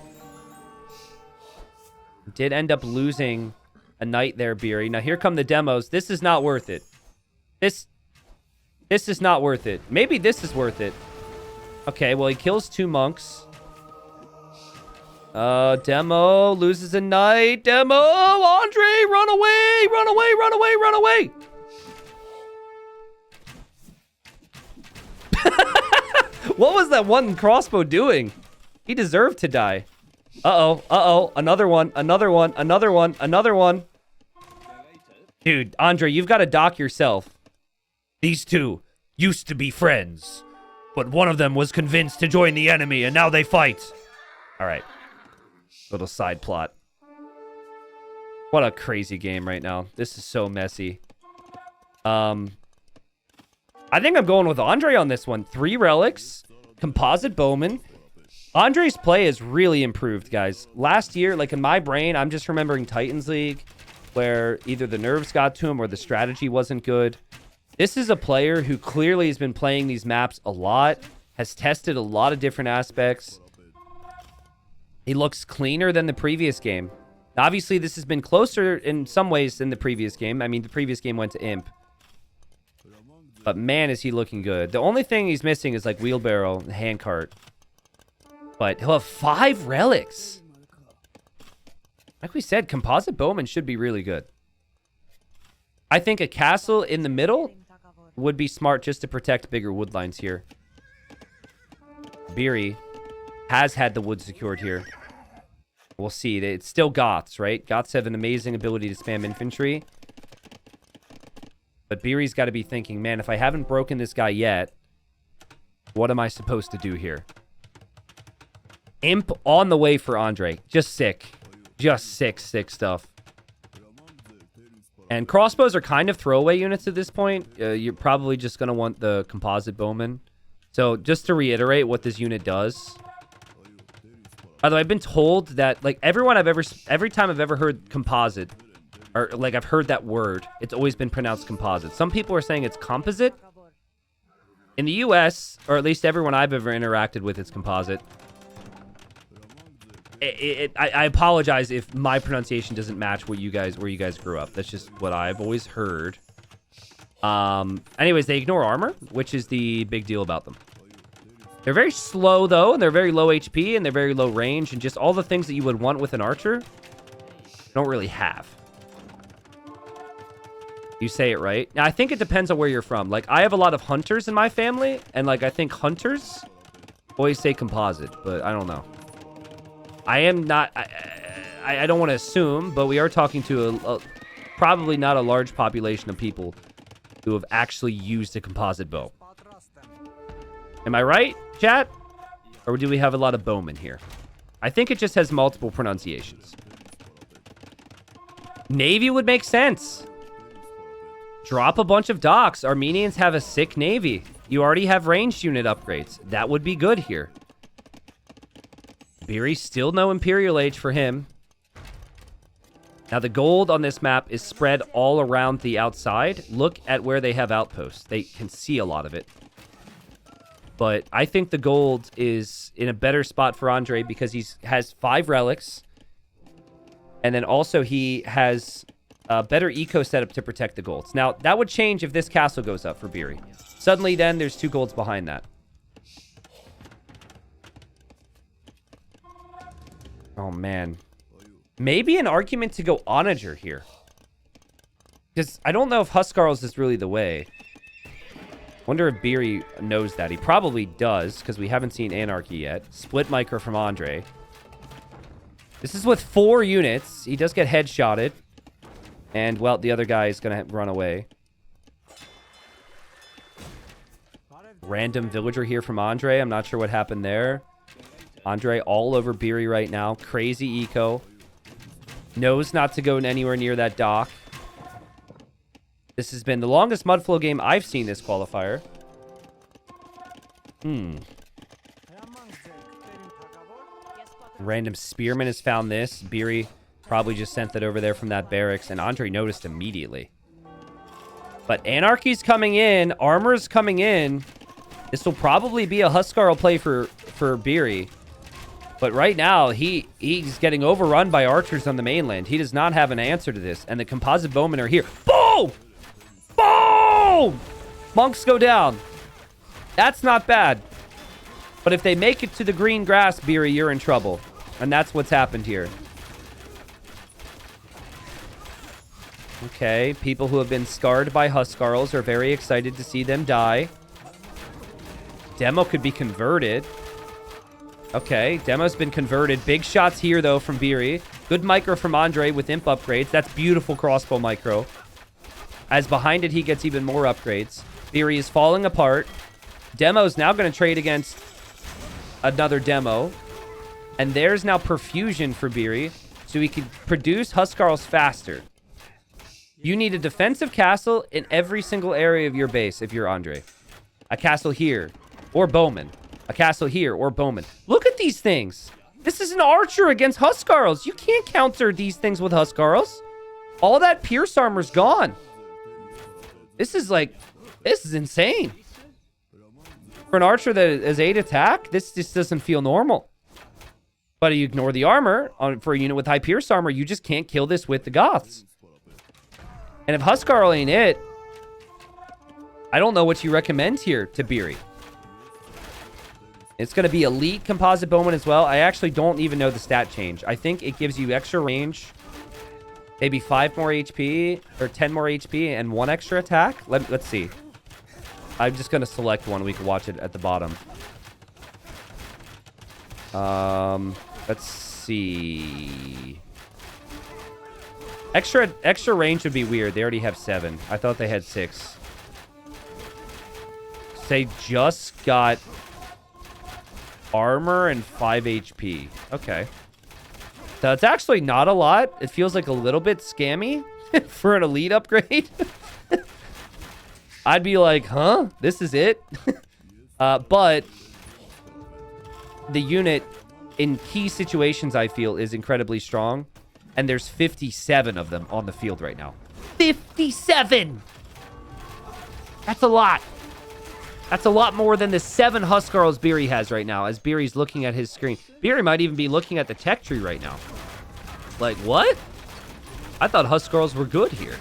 Did end up losing a knight there, Biry. Now here come the demos. This is not worth it. This is not worth it. Maybe this is worth it. Okay, well, he kills 2 monks. Demo loses a knight. Demo! Andre, run away! Run away, run away, run away! What was that one crossbow doing? He deserved to die. Uh-oh, uh-oh. Another one, another one, another one, another one. Dude, Andre, you've got to dock yourself. These two used to be friends, but one of them was convinced to join the enemy, and now they fight. All right. Little side plot. What a crazy game right now. This is so messy. I think I'm going with Andre on this one. 3 relics, composite bowman. Andre's play has really improved, guys. Last year, like in my brain, I'm just remembering Titans League, where either the nerves got to him or the strategy wasn't good. This is a player who clearly has been playing these maps a lot, has tested a lot of different aspects. He looks cleaner than the previous game. Obviously, this has been closer in some ways than the previous game. I mean, the previous game went to Imp. But man, is he looking good. The only thing he's missing is like wheelbarrow and handcart. But he'll have 5 relics. Like we said, composite bowman should be really good. I think a castle in the middle would be smart just to protect bigger wood lines here. Biry has had the wood secured here. We'll see. It's still Goths, right? Goths have an amazing ability to spam infantry. But Biry's got to be thinking, man, if I haven't broken this guy yet, what am I supposed to do here? Imp on the way for Andre. Just sick. Just sick stuff. And crossbows are kind of throwaway units at this point. You're probably just going to want the composite bowman. So just to reiterate what this unit does. Although I've been told that like every time I've ever heard composite, or like I've heard that word, it's always been pronounced composite. Some people are saying it's composite. In the US, or at least everyone I've ever interacted with, it's composite. I apologize if my pronunciation doesn't match what where you guys grew up. That's just what I've always heard. Anyways, they ignore armor, which is the big deal about them. They're very slow, though, and they're very low HP, and they're very low range, and just all the things that you would want with an archer, don't really have. You say it right. Now, I think it depends on where you're from. Like, I have a lot of hunters in my family, and, like, I think hunters always say composite, but I don't know. I am not... I don't want to assume, but we are talking to probably not a large population of people who have actually used a composite bow. Am I right, chat? Or do we have a lot of bowmen here? I think it just has multiple pronunciations. Navy would make sense. Drop a bunch of docks. Armenians have a sick navy. You already have ranged unit upgrades. That would be good here. Biry, still no Imperial Age for him. Now, the gold on this map is spread all around the outside. Look at where they have outposts. They can see a lot of it. But I think the gold is in a better spot for Andre because he has 5 relics. And then also he has a better eco setup to protect the golds. Now, that would change if this castle goes up for Biry. Suddenly, then, there's 2 golds behind that. Oh, man. Maybe an argument to go Onager here. Because I don't know if Huskarls is really the way. Wonder if Biry knows that. He probably does, because we haven't seen Anarchy yet. Split micro from Andre. This is with 4 units. He does get headshotted. And, well, the other guy is going to run away. Random villager here from Andre. I'm not sure what happened there. Andre all over Biry right now. Crazy eco. Knows not to go anywhere near that dock. This has been the longest Mudflow game I've seen this qualifier. Random spearman has found this. Biry probably just sent that over there from that barracks, and Andre noticed immediately. But Anarchy's coming in. Armor's coming in. This will probably be a Huskarl play for Biry. But right now, he's getting overrun by archers on the mainland. He does not have an answer to this. And the composite bowmen are here. Boom! Boom! Monks go down. That's not bad. But if they make it to the green grass, Biry, you're in trouble. And that's what's happened here. Okay, people who have been scarred by Huskarls are very excited to see them die. Demo could be converted. Okay, Demo's been converted. Big shots here, though, from Biry. Good micro from Andre with imp upgrades. That's beautiful crossbow micro. As behind it, he gets even more upgrades. Biry is falling apart. Demo's now going to trade against another Demo. And there's now perfusion for Biry, so he can produce Huskarls faster. You need a defensive castle in every single area of your base if you're Andre. A castle here, or bowman. A castle here, or bowman. Look at these things. This is an archer against Huskarls. You can't counter these things with Huskarls. All that pierce armor's gone. This is insane. For an archer that is 8 attack, this just doesn't feel normal. But you ignore the armor. For a unit with high pierce armor, you just can't kill this with the Goths. And if Huskarl ain't it, I don't know what you recommend here to Biry. It's going to be elite composite bowman as well. I actually don't even know the stat change. I think it gives you extra range, maybe 5 more HP or 10 more HP and 1 extra attack. Let's see. I'm just going to select one. We can watch it at the bottom. Let's see. Extra range would be weird. They already have 7. I thought they had 6. They just got armor and 5 HP. Okay. So it's actually not a lot. It feels like a little bit scammy for an elite upgrade. I'd be like, huh? This is it? But the unit in key situations, I feel, is incredibly strong. And there's 57 of them on the field right now. 57! That's a lot. That's a lot more than the 7 Huskarls Biry has right now, as Biry's looking at his screen. Biry might even be looking at the tech tree right now. Like, what? I thought Huskarls were good here.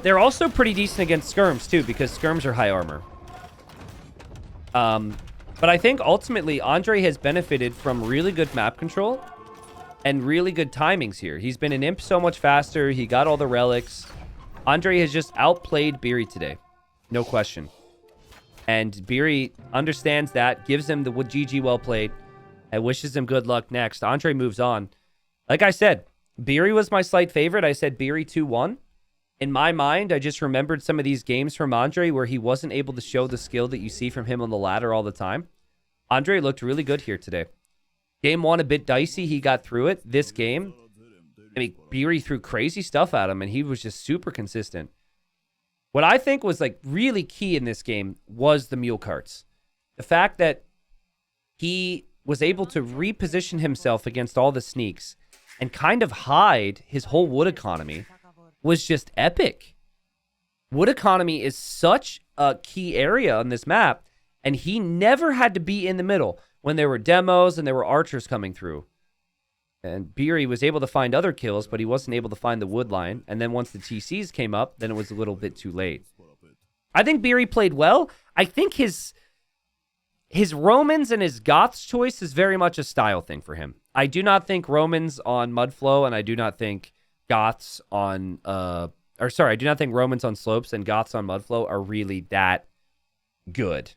They're also pretty decent against skirms, too, because skirms are high armor. But I think, ultimately, Andre has benefited from really good map control and really good timings here. He's been an imp so much faster. He got all the relics. Andre has just outplayed Biry today. No question. And Biry understands that, gives him the GG well played, and wishes him good luck next. Andre moves on. Like I said, Biry was my slight favorite. I said Biry 2-1. In my mind, I just remembered some of these games from Andre where he wasn't able to show the skill that you see from him on the ladder all the time. Andre looked really good here today. Game 1, a bit dicey. He got through it. This game, I mean, Biry threw crazy stuff at him, and he was just super consistent. What I think was like really key in this game was the mule carts. The fact that he was able to reposition himself against all the sneaks and kind of hide his whole wood economy was just epic. Wood economy is such a key area on this map, and he never had to be in the middle when there were demos and there were archers coming through. And Biry was able to find other kills, but he wasn't able to find the wood line. And then once the TCs came up, then it was a little bit too late. I think Biry played well. I think his Romans and his Goths choice is very much a style thing for him. I do not think Romans on Mudflow, and I do not think Goths on... I do not think Romans on Slopes and Goths on Mudflow are really that good.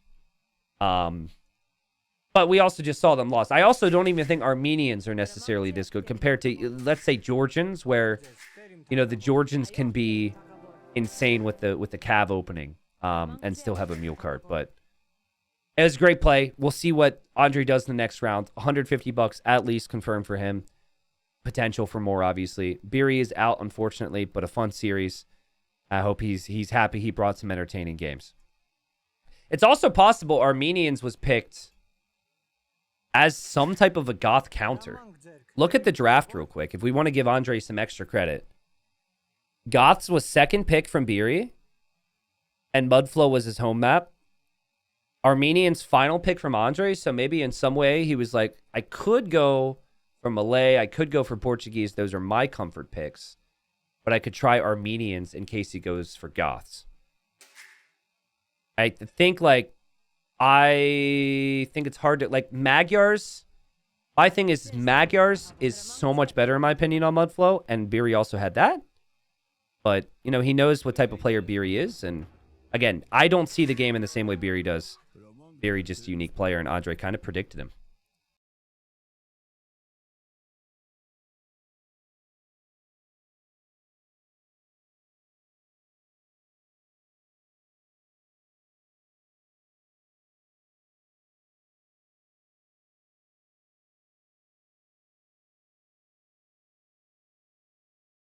But we also just saw them lost. I also don't even think Armenians are necessarily this good compared to, let's say, Georgians, where, you know, the Georgians can be insane with the cav opening and still have a mule cart. But it was a great play. We'll see what Andre does in the next round. $150 at least confirmed for him. Potential for more, obviously. Biry is out, unfortunately, but a fun series. I hope he's happy he brought some entertaining games. It's also possible Armenians was picked as some type of a Goth counter. Look at the draft real quick, if we want to give Andre some extra credit. Goths was second pick from Biry, and Mudflow was his home map. Armenian's final pick from Andre, so maybe in some way he was like, I could go for Malay, I could go for Portuguese, those are my comfort picks, but I could try Armenians in case he goes for Goths. I think it's hard to, like, Magyars. My thing is Magyars is so much better, in my opinion, on Mudflow, and Biry also had that. But, you know, he knows what type of player Biry is, and, again, I don't see the game in the same way Biry does. Biry just a unique player, and Andre kind of predicted him.